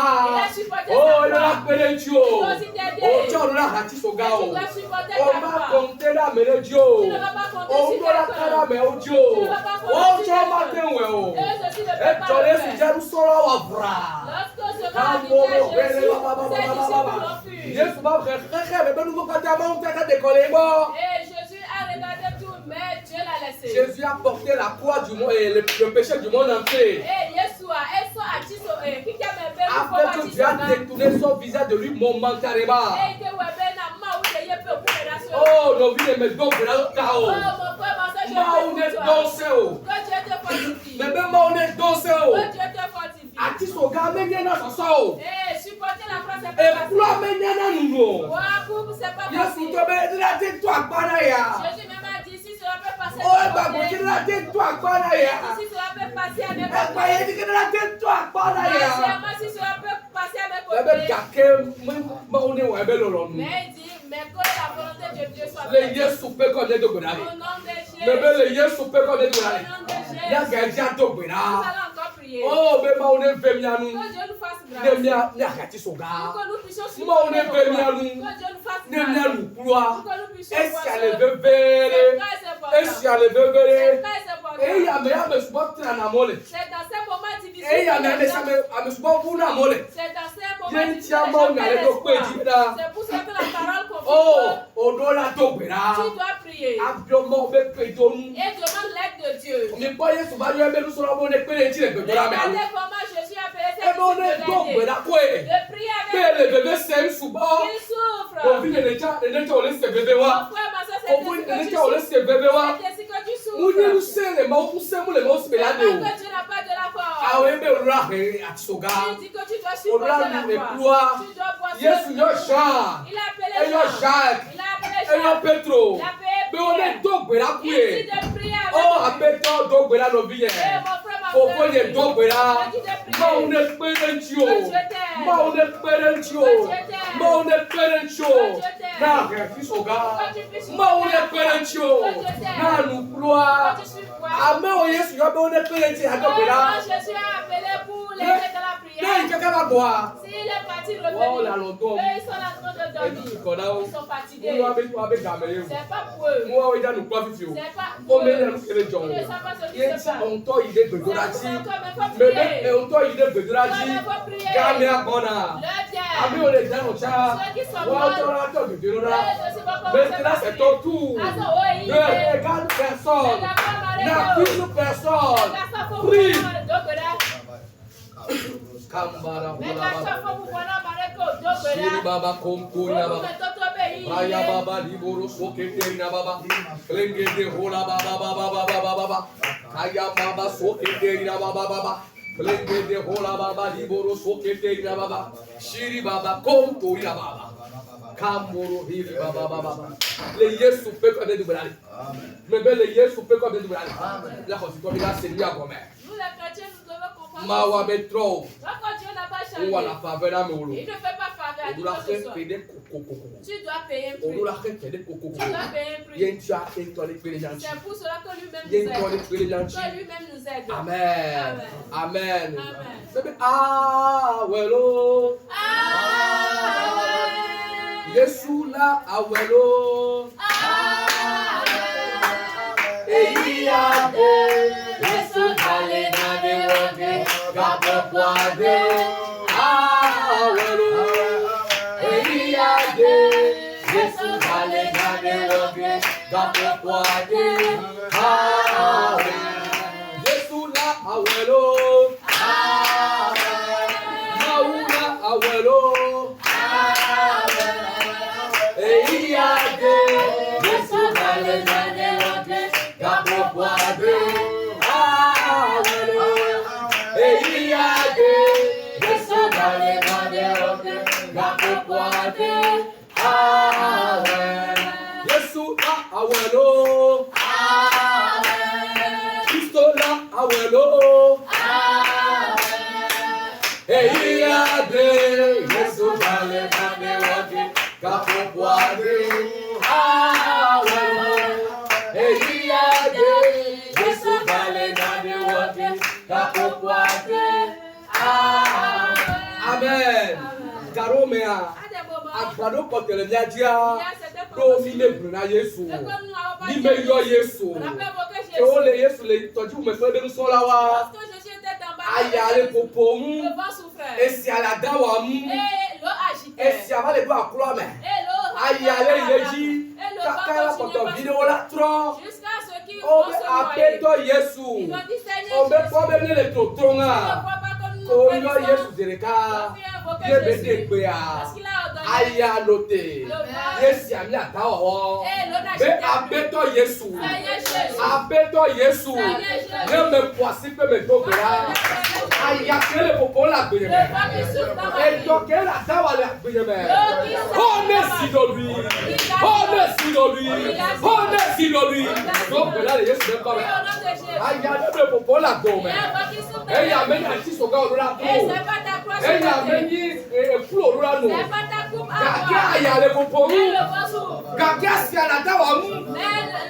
Oh la perencio. O cha la hati soga o. O ma konte la merejo. O la kara me ojo. O cha ma tenwe o. E tole si jaru sora wa bra. Jésus va mais ben nous quand Jésus a regardé tout, mais Dieu l'a laissé. Jésus a porté la croix du monde et le péché du monde entier. Afin que Dieu a détourné son visage de lui momentanément. Oh, nos vies ne me donnent pas le chaos. On est dansé. Mais même on est dansé. Ati so ga menye na so. Supporter la France c'est pas facile. Et pour menye na nuno. C'est pas Yesu to be la te to agbara ya. Jésus même a dit si cela peut passer. Oh ba go ti la te to agbara ya. Si cela peut passer avec moi. E pa ye di la te to agbara ya. Si cela peut passer avec vous. Be kake ma one wa be lolo nu. Mais dit mais que la volonté de Dieu soit faite. Le Yesu pe ko ne do gbara. Au nom de Jésus. Mais le Yesu pe ko ne do gbara. Au nom de Jésus. Ya ga ja to gbara. Nous allons encore prier. Oh be ma one ve mi anu. Que Dieu nous fasse grâce. Ne hati soga. Que nous puissions supporter. Ma one ve mi anu. Que Dieu nous fasse grâce. Ne mi anu kura. Que nous puissions Est-ce qu'elle veut vere? Est-ce qu'elle veut vere? Et ya me ya me suba trana mole. C'est dans ces moments difficiles. Et ya me sa me suba buna mole. C'est dans ces moments difficiles. C'est pour ça que la parole confirme. Oh, odola to gbera. Tu dois prier. Abiomo be pe to nu. Et demande l'aide de Dieu. Mi bo Yesu ba yo be lu so mo ne pe ti le gbera me alu. Comment Jésus a fait cette de prier avec le bébé c'est suba. Il souffre. On vit le cha le se bébé wa. On vit le cha le se bébé wa. C'est que tu souffres. Muni se le mo se mu le mo se belade o. Tu n'as pas de la force. Ah oui, mais on l'a atisoga. Il dit que tu dois supporter la croix. Tu dois boire. Yesu yo Jean. Il a appelé Jacques. Il a appelé Jacques. Et yo Petro. Il a appelé mais on est dogbera Il dit de prier avec oh, apeto dogbera no biye. Popo ye dogbera. Ma on est parentio. Ma on est parentio. Ma on est parentio. Na refisoga. Ma on est parentio. Na nous croix. Amen o Yesu yo be on est parentio adogbera. Jésus a appelé pour les de la prière. S'il est parti revenir. Ils sont en train de dormir. Ils sont fatigués. C'est pas pour eux. C'est pas pour eux. Ils ne savent pas ce qui se passe. On peut prier. Ceux qui sont morts. Maintenant c'est ton tour. Ne regarde personne. N'accuse personne. Prie. Kambara Baba Shiri Baba Komkuna Baba Raya Baba Liboro Soketerina Baba Klengede Hola Baba Baba Baba Baba Kaya Baba Soketerina Baba Baba Klengede Hola Baba Liboro Soketerina Baba Shiri Baba Komtorina Baba Kamoro Hiri Baba Baba Le Yesu peut comme des doublés mais le Yesu peut comme des doublés la conséquence là c'est lié à comment Nous les chrétiens nous devons comprendre. Mawa Metro Quand Dieu n'a pas changé. ou à la faveur à Molo. Il ne fait pas faveur à qui que ce soit. Tu dois payer un prix. Tu dois payer un prix. C'est pour cela que lui-même nous aide. Que lui-même nous aide. Amen. Amen. Amen. Ah, wello. Yesu la awelo. Eyade. Yesu kale na de woge. Gapo kwade. Awelo. Eyade. Yesu kale na de woge. Gapo kwade. Awelo. Yesu la awelo. Maula awelo. Eyade. Yesu kale na de woge. Gapo kwade. Awelo. Eyade. Yesu kale na de woge. Gapo kwade. Awelo. Yesu la awelo. Kristo la awelo. Eyade. Yesu kale na de woge. Gapo kwade. Awelo. Eyade. Yesu kale na de woge. Gapo kwade. Amen. Karomea. Agbado kọtẹlẹ ní ajá ló nílé gbìnà Yesu nílé yọ Yesu kí ó lè Yesu lè tọ́jú mẹfẹ lẹnu sọlá wa ayé alẹ popo mú esi alada wa mú esi abalẹ do akura mẹ ayé alẹ yẹji kakara kọtọ fídíò la trọ ọbẹ apẹtọ Yesu ọbẹ kọbẹ nílẹ tó tó ŋa kò yọ Yesu dèrè ká yébé dé gbé ya. Aya note Yesu ami atawo be abeto Yesu ne me poisi pe me dogora aya kele popo la gbere me e do kele atawa la gbere me oh merci de lui donc là Yesu me comme aya ne popo la gbere me e ya me na ti so ga olura to e ya me ni e fulo olura no Gàkẹ́ àyàlẹ̀ kòkò mú. Gàkẹ́ àsì àlàdáwà mú.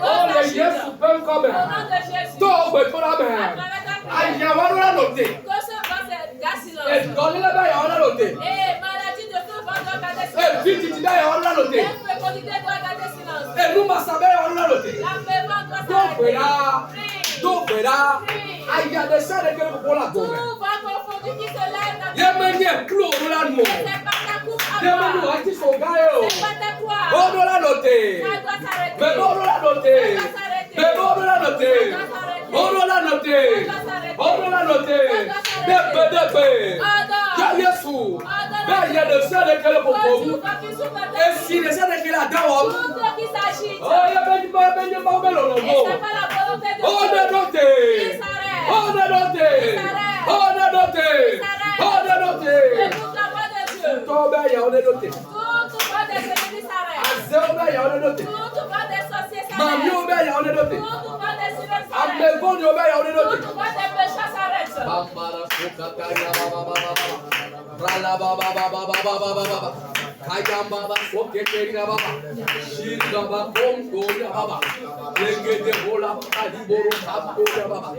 Ó lè Yesu pé ń kọ́ mẹ́. Tó o gbè tó lábẹ́. Àyàwó ló lòdì. Èdùkọ́ nílẹ̀ bá yàwó ló lòdì. Èdùkí títí dá yàwó ló lòdì. Èdù màsà bẹ́ yàwó ló lòdì. Tó gbèrà. Àyàlẹ̀ sáré kéré kòkó là gbò mẹ́. Yẹ́mẹ́ ní ẹ̀kúrò òru lánàá. Demonu ati sogayo. Bodo la note. Bodo la note. Bodo la note. Bodo la note. Bodo la note. Debe. Ya Yesu. Be ya de se de kele popo. E si de se de kele adawo. Oh ya be ma be lo mo. Oh de note. Oh de note. Oh de note. Oh de note. Tobe ya ole dote. Aze ya ole dote. Mami obe ya ole dote. Ameboni obe ya ole dote. Bambara sokata ya baba. Rala baba. Kayam baba sokete ya baba. Shiri baba kongo ya baba. Lengede bola ali boro kampo ya baba.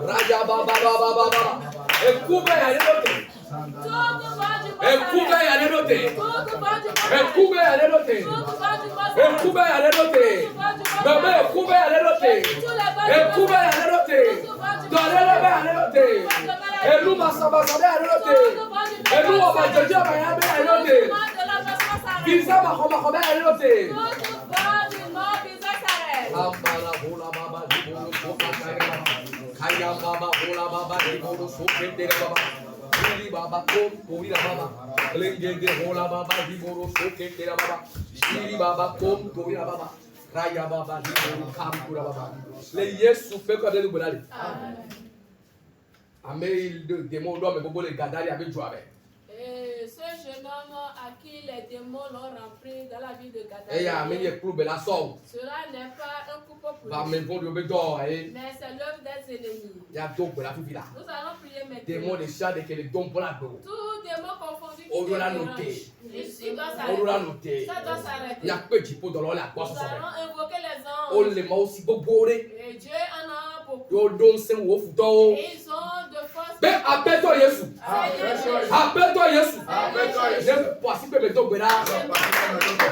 Raja baba. Ekube ya ole dote. Ekube ya ole dote. Bebe ekube ya ole dote. Dole le be ya ole dote. Elu masabasa be ya ole dote. Elu obajeje ba ya be ya ole dote. Bisa makoma be ya ole dote. Ambala bola baba di bolo soka kaya baba bola baba di bolo soka baba. Shiri baba kom kori la baba. Lengende rola baba himoro soke te la baba. Shiri baba kom kori la baba. Raya baba himoro kam kura baba. Le Yesu pe ko de lu bonali. Amen. Il démon doit me bobo le gadari avec joie avec. Ce jeune homme à qui les démons l'ont rempli dans la vie de Gadara. Et il y a amené le club la sauve. Cela n'est pas un couple pour Va me vendre le d'or et mais c'est l'œuvre des ennemis. il y a donc la vie là. Nous allons prier maintenant. Démon de chat de que les dons pour la go. Tout démon confondu qui On doit la dérange. noter. Il doit On doit la s'arrêter. noter. Ça doit s'arrêter. Il y a peu de people dans la Nous poisse. allons invoquer les On anges. les m'a aussi beaucoup. Et Dieu en a beaucoup. Yo don se wo futo. Et ils ont de force. Ben appelle-toi Jésus. Appelle-toi Jésus. Appelle-toi Jésus. Je pense que me dobe là.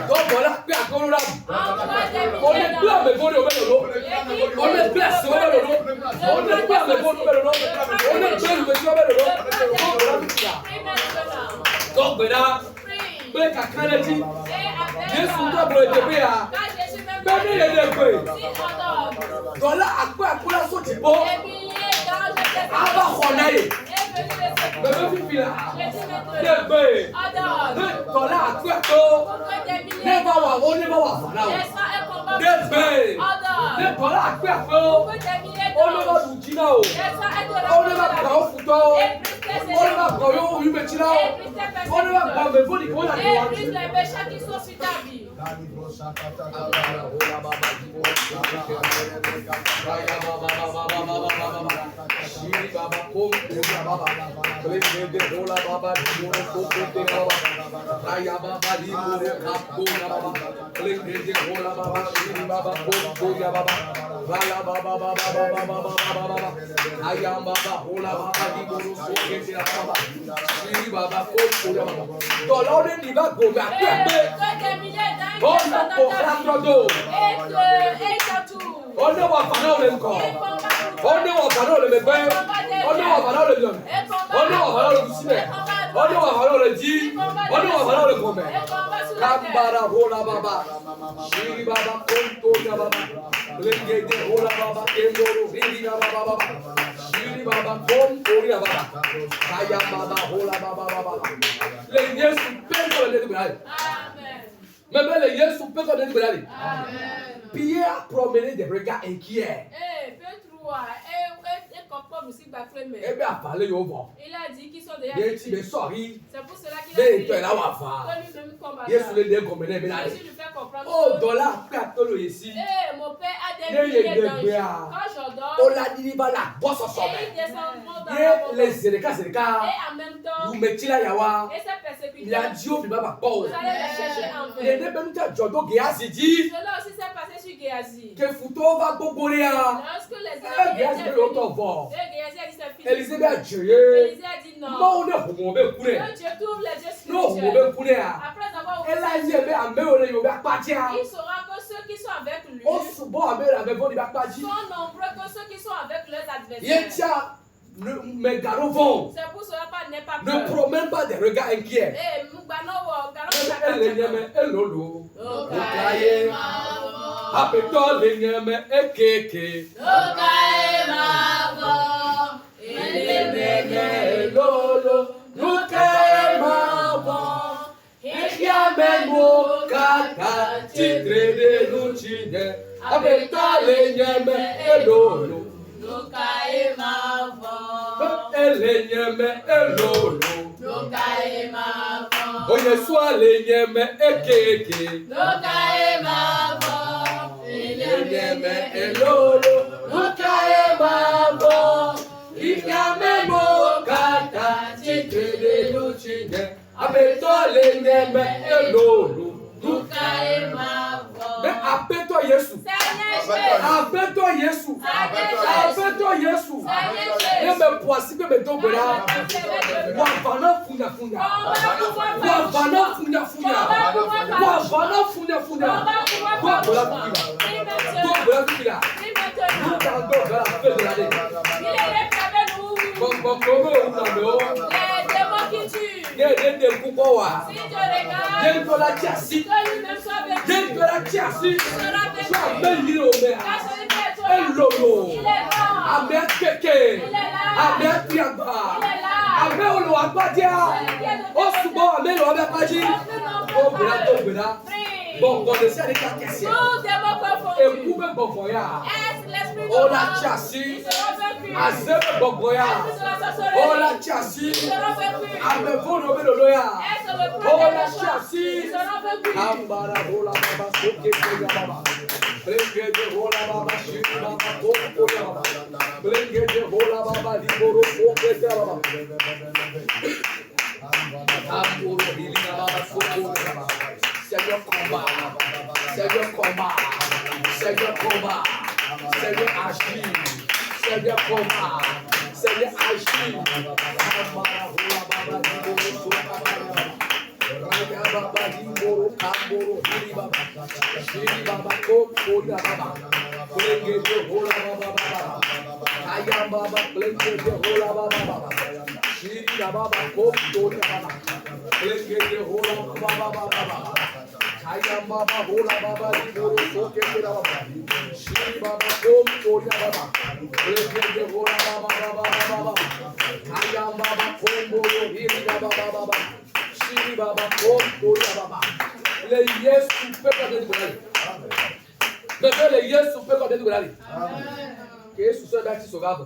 Donc voilà, pe akoro là. On est plein me voler au vélo. On est blessé au vélo. On est plein me voler au vélo. On est plein me voler au vélo. Donc voilà, ben kakreleji. Jésus doit pour le bébé à. Ben il est débé. Voilà à quoi la sortie bon. Aba khonaye. Bébé fifi là. Débé. Voilà à quoi to. Ne va wa o ne va wa fala o. Débé. Ne voilà à quoi to. On ne va bujina o. On ne va pas au futo o. On ne va pas yo yu betila o. On ne va pas me voli ko la Et plus les méchants qui sont sur ta vie. On ne voit pas le corps. On ne voit pas le bébé. On ne voit pas le lion. On ne voit pas le ciné. On ne voit pas le dit. On ne voit pas le grand-mère. Kambara rola baba. Shiri baba konto ya baba. Lengede rola baba. Endoro riri ya baba baba. Shiri baba konto ya baba. Kaya baba rola baba baba. Le Yesu pèse le libéral. Amen. Même le Yesu pèse le libéral. Amen. Pierre promenait des regards inquiets. Eh bien, parler au vent. Il a dit qu'ils sont déjà victimes. C'est pour cela qu'il a dit que lui-même combattra. Jésus lui fait comprendre. Oh, dans la perte ici. Mon père a des milliers d'anges. Quand je dors, on l'a dit, il va la bosse au sommet. Et il descend dans la les et en même temps, vous mettez la yawa. Et ses persécuteurs, il a dit, vous allez les chercher en vain. Cela aussi s'est passé sur Géasi. Que Fouto va boboler. Lorsque les Géasi a dit c'est fini. Élisée a dit non. Non, Dieu t'ouvre les yeux spirituels. Après avoir ouvert les yeux, il saura que ceux qui sont avec lui sont nombreux que ceux qui sont avec leurs adversaires. C'est pour cela qu'il n'est pas ne promène pas des regards inquiets. Oye soit les nyeme ekeke. Loka emavo. Nyeme elolo. Loka emavo. Ikame mo kata chikele luchine. Abeto le nyeme elolo. Loka emavo. Mais appelle-toi Jésus. Appelle-toi Jésus. Appelle-toi Jésus. Ne me poissi que me tombe là. Wavana funya funya. Wavana funya funya. Wavana funya funya. Wavana funya. Nous t'entendons vers la fin de l'année. Bon, les démons qui tuent. Si tu regardes, il est là. Amen lo agbadia. O subo amen lo agbaji. O gbera. Bon, on essaie de faire question. Et coupe Bogoya. Oh la chassis. Azebe Bogoya. Oh la chassis. Amevo nobe loya. Oh la chassis. Ambara bola baba soke koya baba. Brenge de bola baba shiri baba koya baba. Brenge de bola baba liboro koke baba. Amboro bilina baba soke baba. Seigneur combat, Seigneur combat, Seigneur combat, Seigneur agir, Seigneur combat, Seigneur agir. Ayamba babola baba liboro soke kera baba. Shiri baba kom toria baba. Leke bola baba baba. Ayamba baba kom bolo hiri baba baba. Shiri baba kom toria baba. Le Yesu peka de bolali. Bébé le Yesu peka de bolali. Amen. Que Yesu soit bâti sogabo.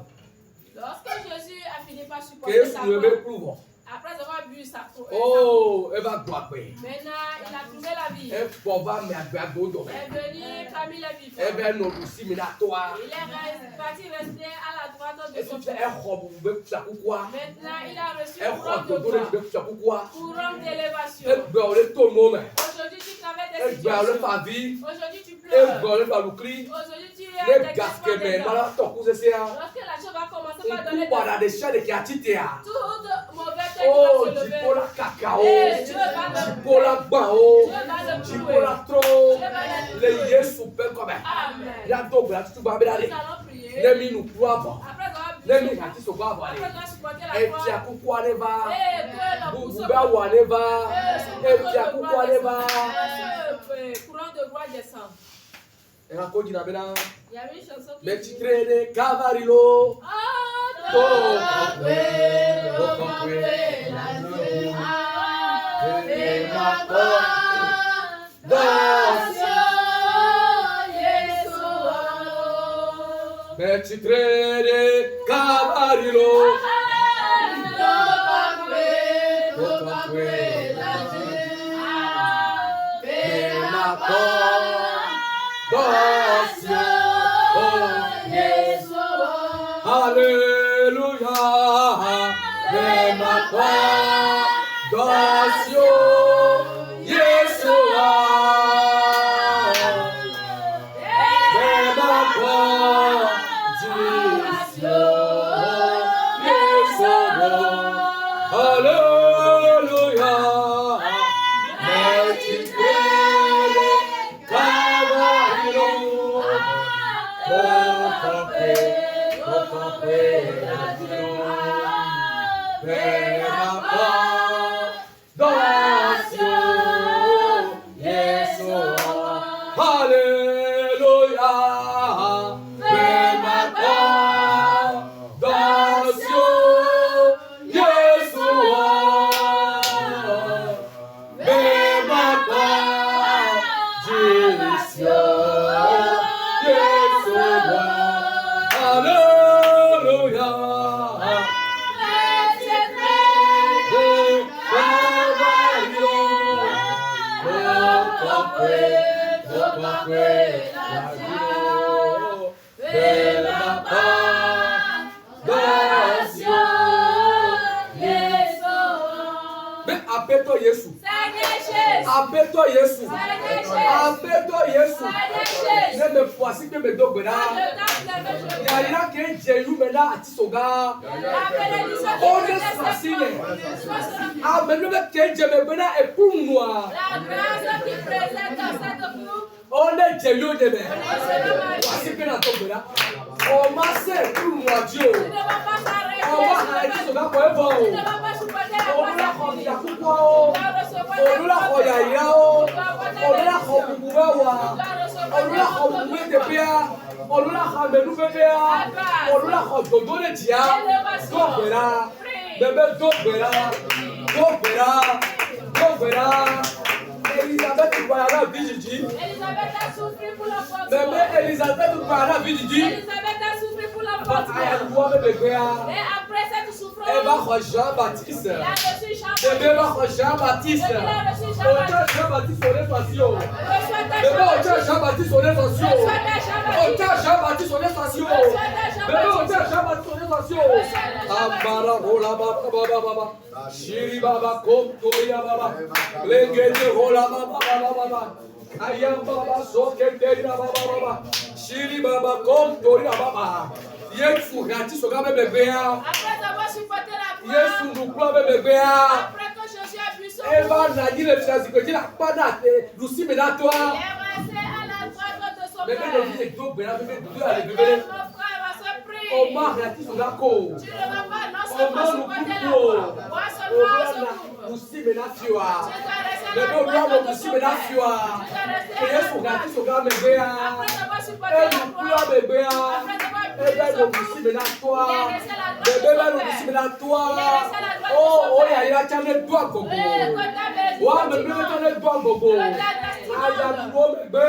Lorsque Jésus a fini par supporter sa mort. Après avoir bu sa peau. Oh, elle va boire. Maintenant, il a trouvé la vie. Elle va me faire godo. Elle est venue parmi les vivants. Elle va nous aussi mais à toi. Il est parti rester à la droite de son père. Maintenant, il a reçu un couronne d'élévation. Aujourd'hui, tu traverses des situations. Aujourd'hui, tu pleures. Aujourd'hui, tu es à tes Lorsque la chose va commencer par donner des toute mauvaise oh, Jibola cacao, Jibola bao, Jibola trop, les Yesu père comme il y a d'autres là tu vas bien aller. Les minous croient, les minous qui sont pas aller. Et tu as pourquoi ne va, Bouba ou ne va, et tu as pourquoi ne va. Courant de gloire descend. Et encore dit là-bas, il y a une chanson qui mais tu traînes Cavarilo. Mais tu traînes Cavarilo. Alléluia, mais ma condamnation, Yeshua, mais ma condamnation, Yeshua, Alléluia, mais tu crées Cavarilo, Appelle-toi Yesu. Appelle-toi Yesu. Ne me voici que me dogbena. Il y a qu'un Jésus maintenant à Tisoga. On est fasciné. Ah, mais nous mettons qu'un Jésus maintenant est pour moi. La grâce qui présente dans cette groupe. On est Jésus demain. Voici que la dogbena. On m'a fait pour moi Dieu. On va arrêter ce gars pour un bon. On va rendre pourquoi. On la royaya o, on la robuwa, on la robuwe de pia, on la ramenu bebea, on la rododo de dia, donc là, Bébé Dogbera. Elisabeth Kouayana Vigidi. Elisabeth a souffert pour la fortune. Bébé Elisabeth Kouayana Vigidi. Elisabeth a souffert pour la fortune. Et après cette souffrance, elle va rejoindre Jean-Baptiste. Il a reçu Jean-Baptiste. Bébé va rejoindre Jean-Baptiste. Il a reçu Jean-Baptiste. Jean-Baptiste sur les stations. Bébé Jean-Baptiste sur les stations. Jean-Baptiste sur les stations. Bébé Jean-Baptiste sur les stations. Amara rola baba baba. Shiri baba kom toya baba. Lengede rola baba baba. Ayam baba sokete baba baba. Shiri baba kom toya baba. Yesu rati soga bébé. Après avoir supporté la croix, Yesu nous croit bébé. après que Jésus a pu sauver, Eva n'a dit le chasi que Dieu n'a pas daté. Nous sommes là toi. il est resté à la droite de son Mais père. quand on dit que Dieu bébé, bébé, Mon frère va se prier. on m'a rati soga ko. Tu ne vas pas non On seulement m'a nous supporter la coupe. croix, moi seulement On se m'a couvre. nous sommes là toi. Tu dois rester à Mais la on doit droite nous de son sommes là père. toi. Tu dois rester Et à la Yesu rati droite. soga bébé. Après avoir supporté Et la nous croix, croit bébé. après avoir Et prié ben son nous couple, sommes là toi. il est resté à la droite de Bébé son ben nous père. sommes là toi. Il est resté à la droite de Oh son oh père. ya ya chane doa gogo. Eh, quand ta bénédiction Wa me bébé chane doa gogo. Aya mo bébé.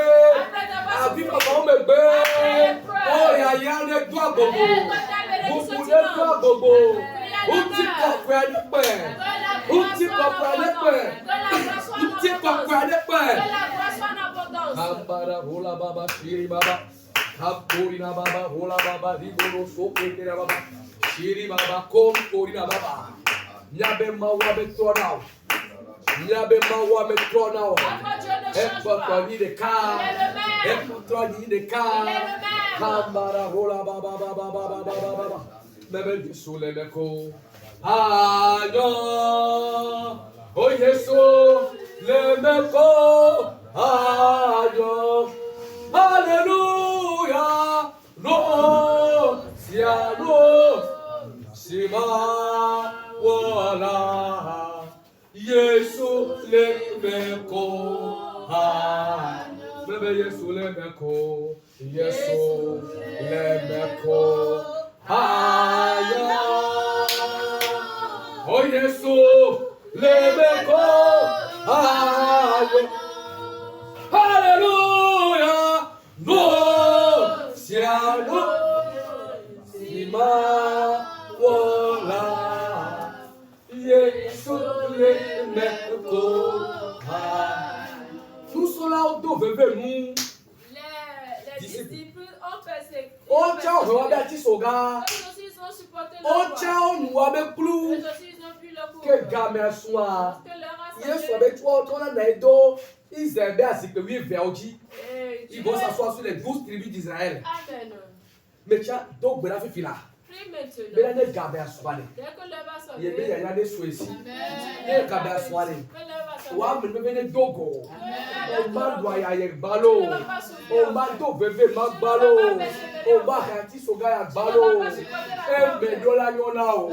Abi papa mo bébé. Oh ya ya ne doa gogo. Bubu ne doa gogo. Uti kokwe ne pe. Uti kokwe ne pe. Uti kokwe ne pe. Kambara hola baba shiri baba. Kapuri na baba hola baba rigoro sokete na baba. Shiri baba kom kori na baba. Nyabe mawa betonao. Nyabe mawa betonao. Ekotoni de ka. Ekotoni de ka. Kambara hola baba baba baba baba baba. Bebe Yesu le meko. Ayo. Oh Yesu le meko. Ayo. Alléluia. No. Siano. Sima. Voilà. Yesu le meko. Bebe Yesu le meko. Yesu le meko. Ayo. Oh Yesu le meko. Ayo. Alléluia. No. Siano. Sima. Voilà. Yesu le meko. Nous sommes là au dos, bébé, nous. Les disciples ont persécuté. Oh, ciao, je vais bâtir ce gars. Eux aussi, ils ont supporté le Oh, roi. ciao, nous avons plus. Eux aussi, ils ont pu le coup. Que gamin soit. Parce que leur Yesu assemblée. avec toi, on a des dos. Ils aimaient à ce que lui verdi. Et Ils Dieu- vont s'asseoir sur les 12 tribus d'Israël. Amen. Mais tiens, donc, ben, la fait là. Prie Mais maintenant. là, les gamin soit. Dès que leur va Il y a sonner. des souhaits ici. Les gamin soit. Que leur va sonner. Wa me bene dogo. O ma do ya ye balo. Tu ne vas pas souffrir. O ma do bebe ma balo. O ma hati so ga ya balo. E me do la nyona o.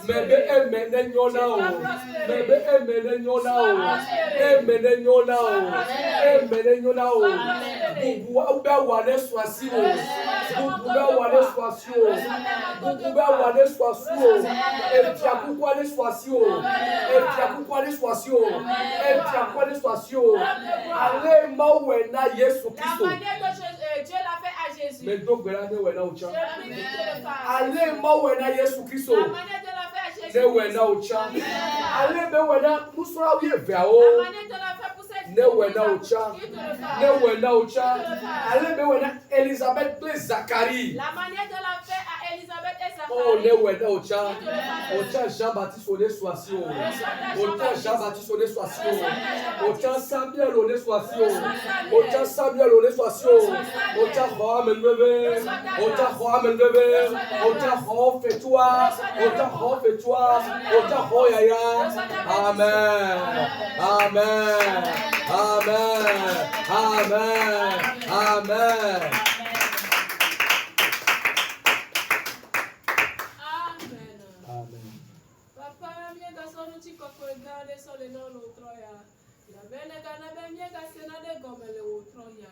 Me be e me ne nyona o. Me be e me ne nyona o. E me ne nyona o. E me ne nyona o. Bubu wa be wa ne swasi o. Bubu be wa ne swasi o. Bubu be wa ne swasi o. E ti akuku wa ne swasi o. E ti akuku wa ne swasi o. Et tu as quoi de situation? Allez, moi, na Yesu La Christo. manière que Dieu l'a fait à Jésus. Mais donc, voilà, ne wena ucha. Je prie que Dieu le fasse. Allez, moi, na Yesu Christo. La manière de la faire à Jésus. Ne wena ucha. Allez, me wena, nous sommes là, oui, vers La haut. manière de la faire pour cette Ne wena ucha. Qu'il te le fasse. Ne wena ucha. Allez, me wena, Elisabeth, plus Zacharie. La manière de la faire à Elisabeth et Oh, Zacharie. ne wena ucha. Ucha Jean-Baptiste, on est soisi. Ucha Jean-Baptiste, on est soisi. Ucha Samuel, on est soisi. Ucha Samuel, on est soisi. Ucha Roi, menbebe. Ucha Roi, menbebe. Ucha Roi, fais-toi. Ucha Roi, fais-toi. Ucha Roi, yaya. Amen. Amen. Amen. Amen. Amen. Amen. Amen. Papa, mie garçon, nous t'y regarder sur le nom de l'autre. La belle gana ben mie garçon na de gomme le autre ya.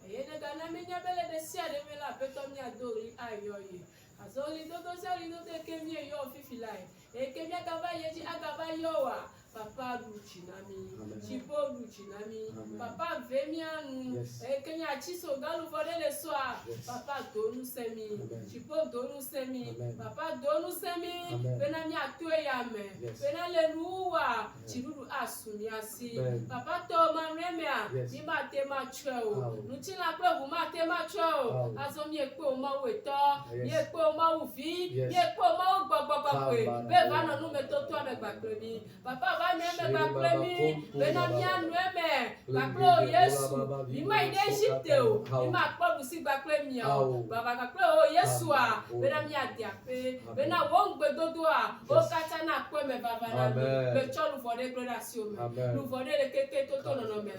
Et ne gana mi nya belle de sia de me la peto mi adori ayoye. Azoli do do sali do te ke mi yo fifi lai. ekemia kava yeji akava yowa papa luchinami chipo luchinami papa vemianu ekenya chiso galu vole le soir papa donu semi chipo donu semi papa donu semi bena mi atwe yame bena le ruwa chiruru asumiasi papa to mamremia ni mate macho nuchila kwa mate macho azomi ekpe o ma weto ni ekpe o ma uvi ni ekpe o ma gbogbogbo be ba no me to ame gbagbe mi papa ba mi me gbagbe mi be na mi anu eme gbagbe o Yesu mi ma ide Egypte o mi ma po bu si gbagbe mi o baba gbagbe o Yesu a be na mi adi ape be na wo ngbe dodo a o kacha na po me baba na be cho lu fode gradasi o me lu fode le keke toto no me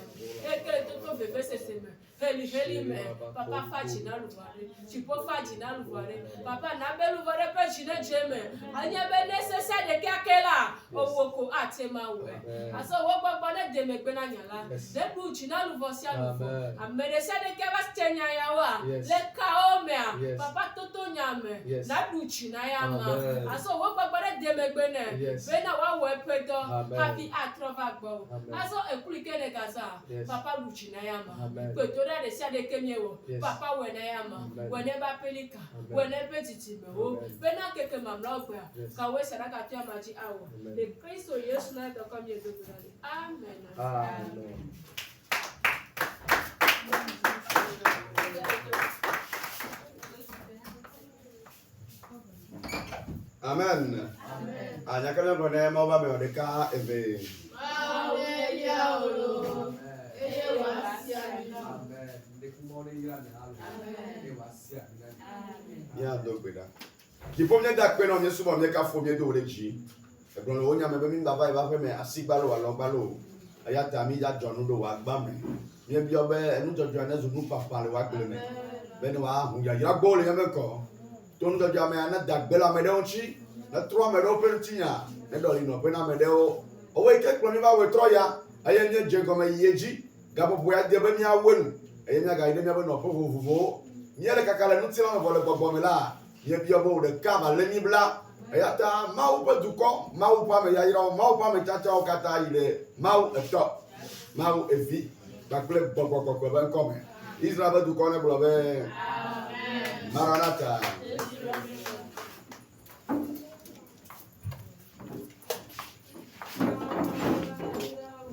eke toto bebe sese me heli me papa fajina lu fode chipo fajina lu fode papa na be lu fode pe jina jeme anya be necessary de kakela owoko atema we aso wo gbogbo na de megbe na nyala de bu jina lu vosia lu fo amede se de ke ba stenya ya wa le ka o me papa toto nyame na bu jina ya ma aso wo gbogbo na de megbe ne be na wa we pedo happy atrova gbo aso ekulike de gaza papa lu jina ya ma pe to de se de kemie wo papa we na ya ma we ne ba pelika we ne petiti me wo be na keke mamla ogba kawe sadaka tu amaji awo de Kristo Yesu na to come here to do. Amen. Amen. Amen. Anya kana ngone mo ba me odeka ebe. Awe ya olo. Eye wasia ni. Amen. Ndekumore yane alo. Amen. Eye wasia ni. Ya dogbeda. Ki pomye dakpe no nye subo nye ka fomye do reji. E blon lo nya me be mi baba e ba fe me asigbalo wa lo gbalo. Aya tami ya jonu do wa gba me. Nye bi obe enu jojo na zunu papa le wa gbele me. Be no wa hu ya ya gbo le me ko. Tonu jojo me ana dagbe la me de onchi. Na tro me do pentia. Ne do li no pe na me de o. O we ke kloni ba we tro ya. Aya nye je ko me yeji. Gabo bo ya de be mi awenu. Aya nya ga ide me be no fofofofo. Nye le kakala nu ti la me vole gbogbo me la. Ye biabo de kama leni bla ayata mau pa duko mau pa me yaira mau pa me chacha o kata ile mau eto mau evi ba kle boko ben come Israel ba duko ne blo be amen maranatha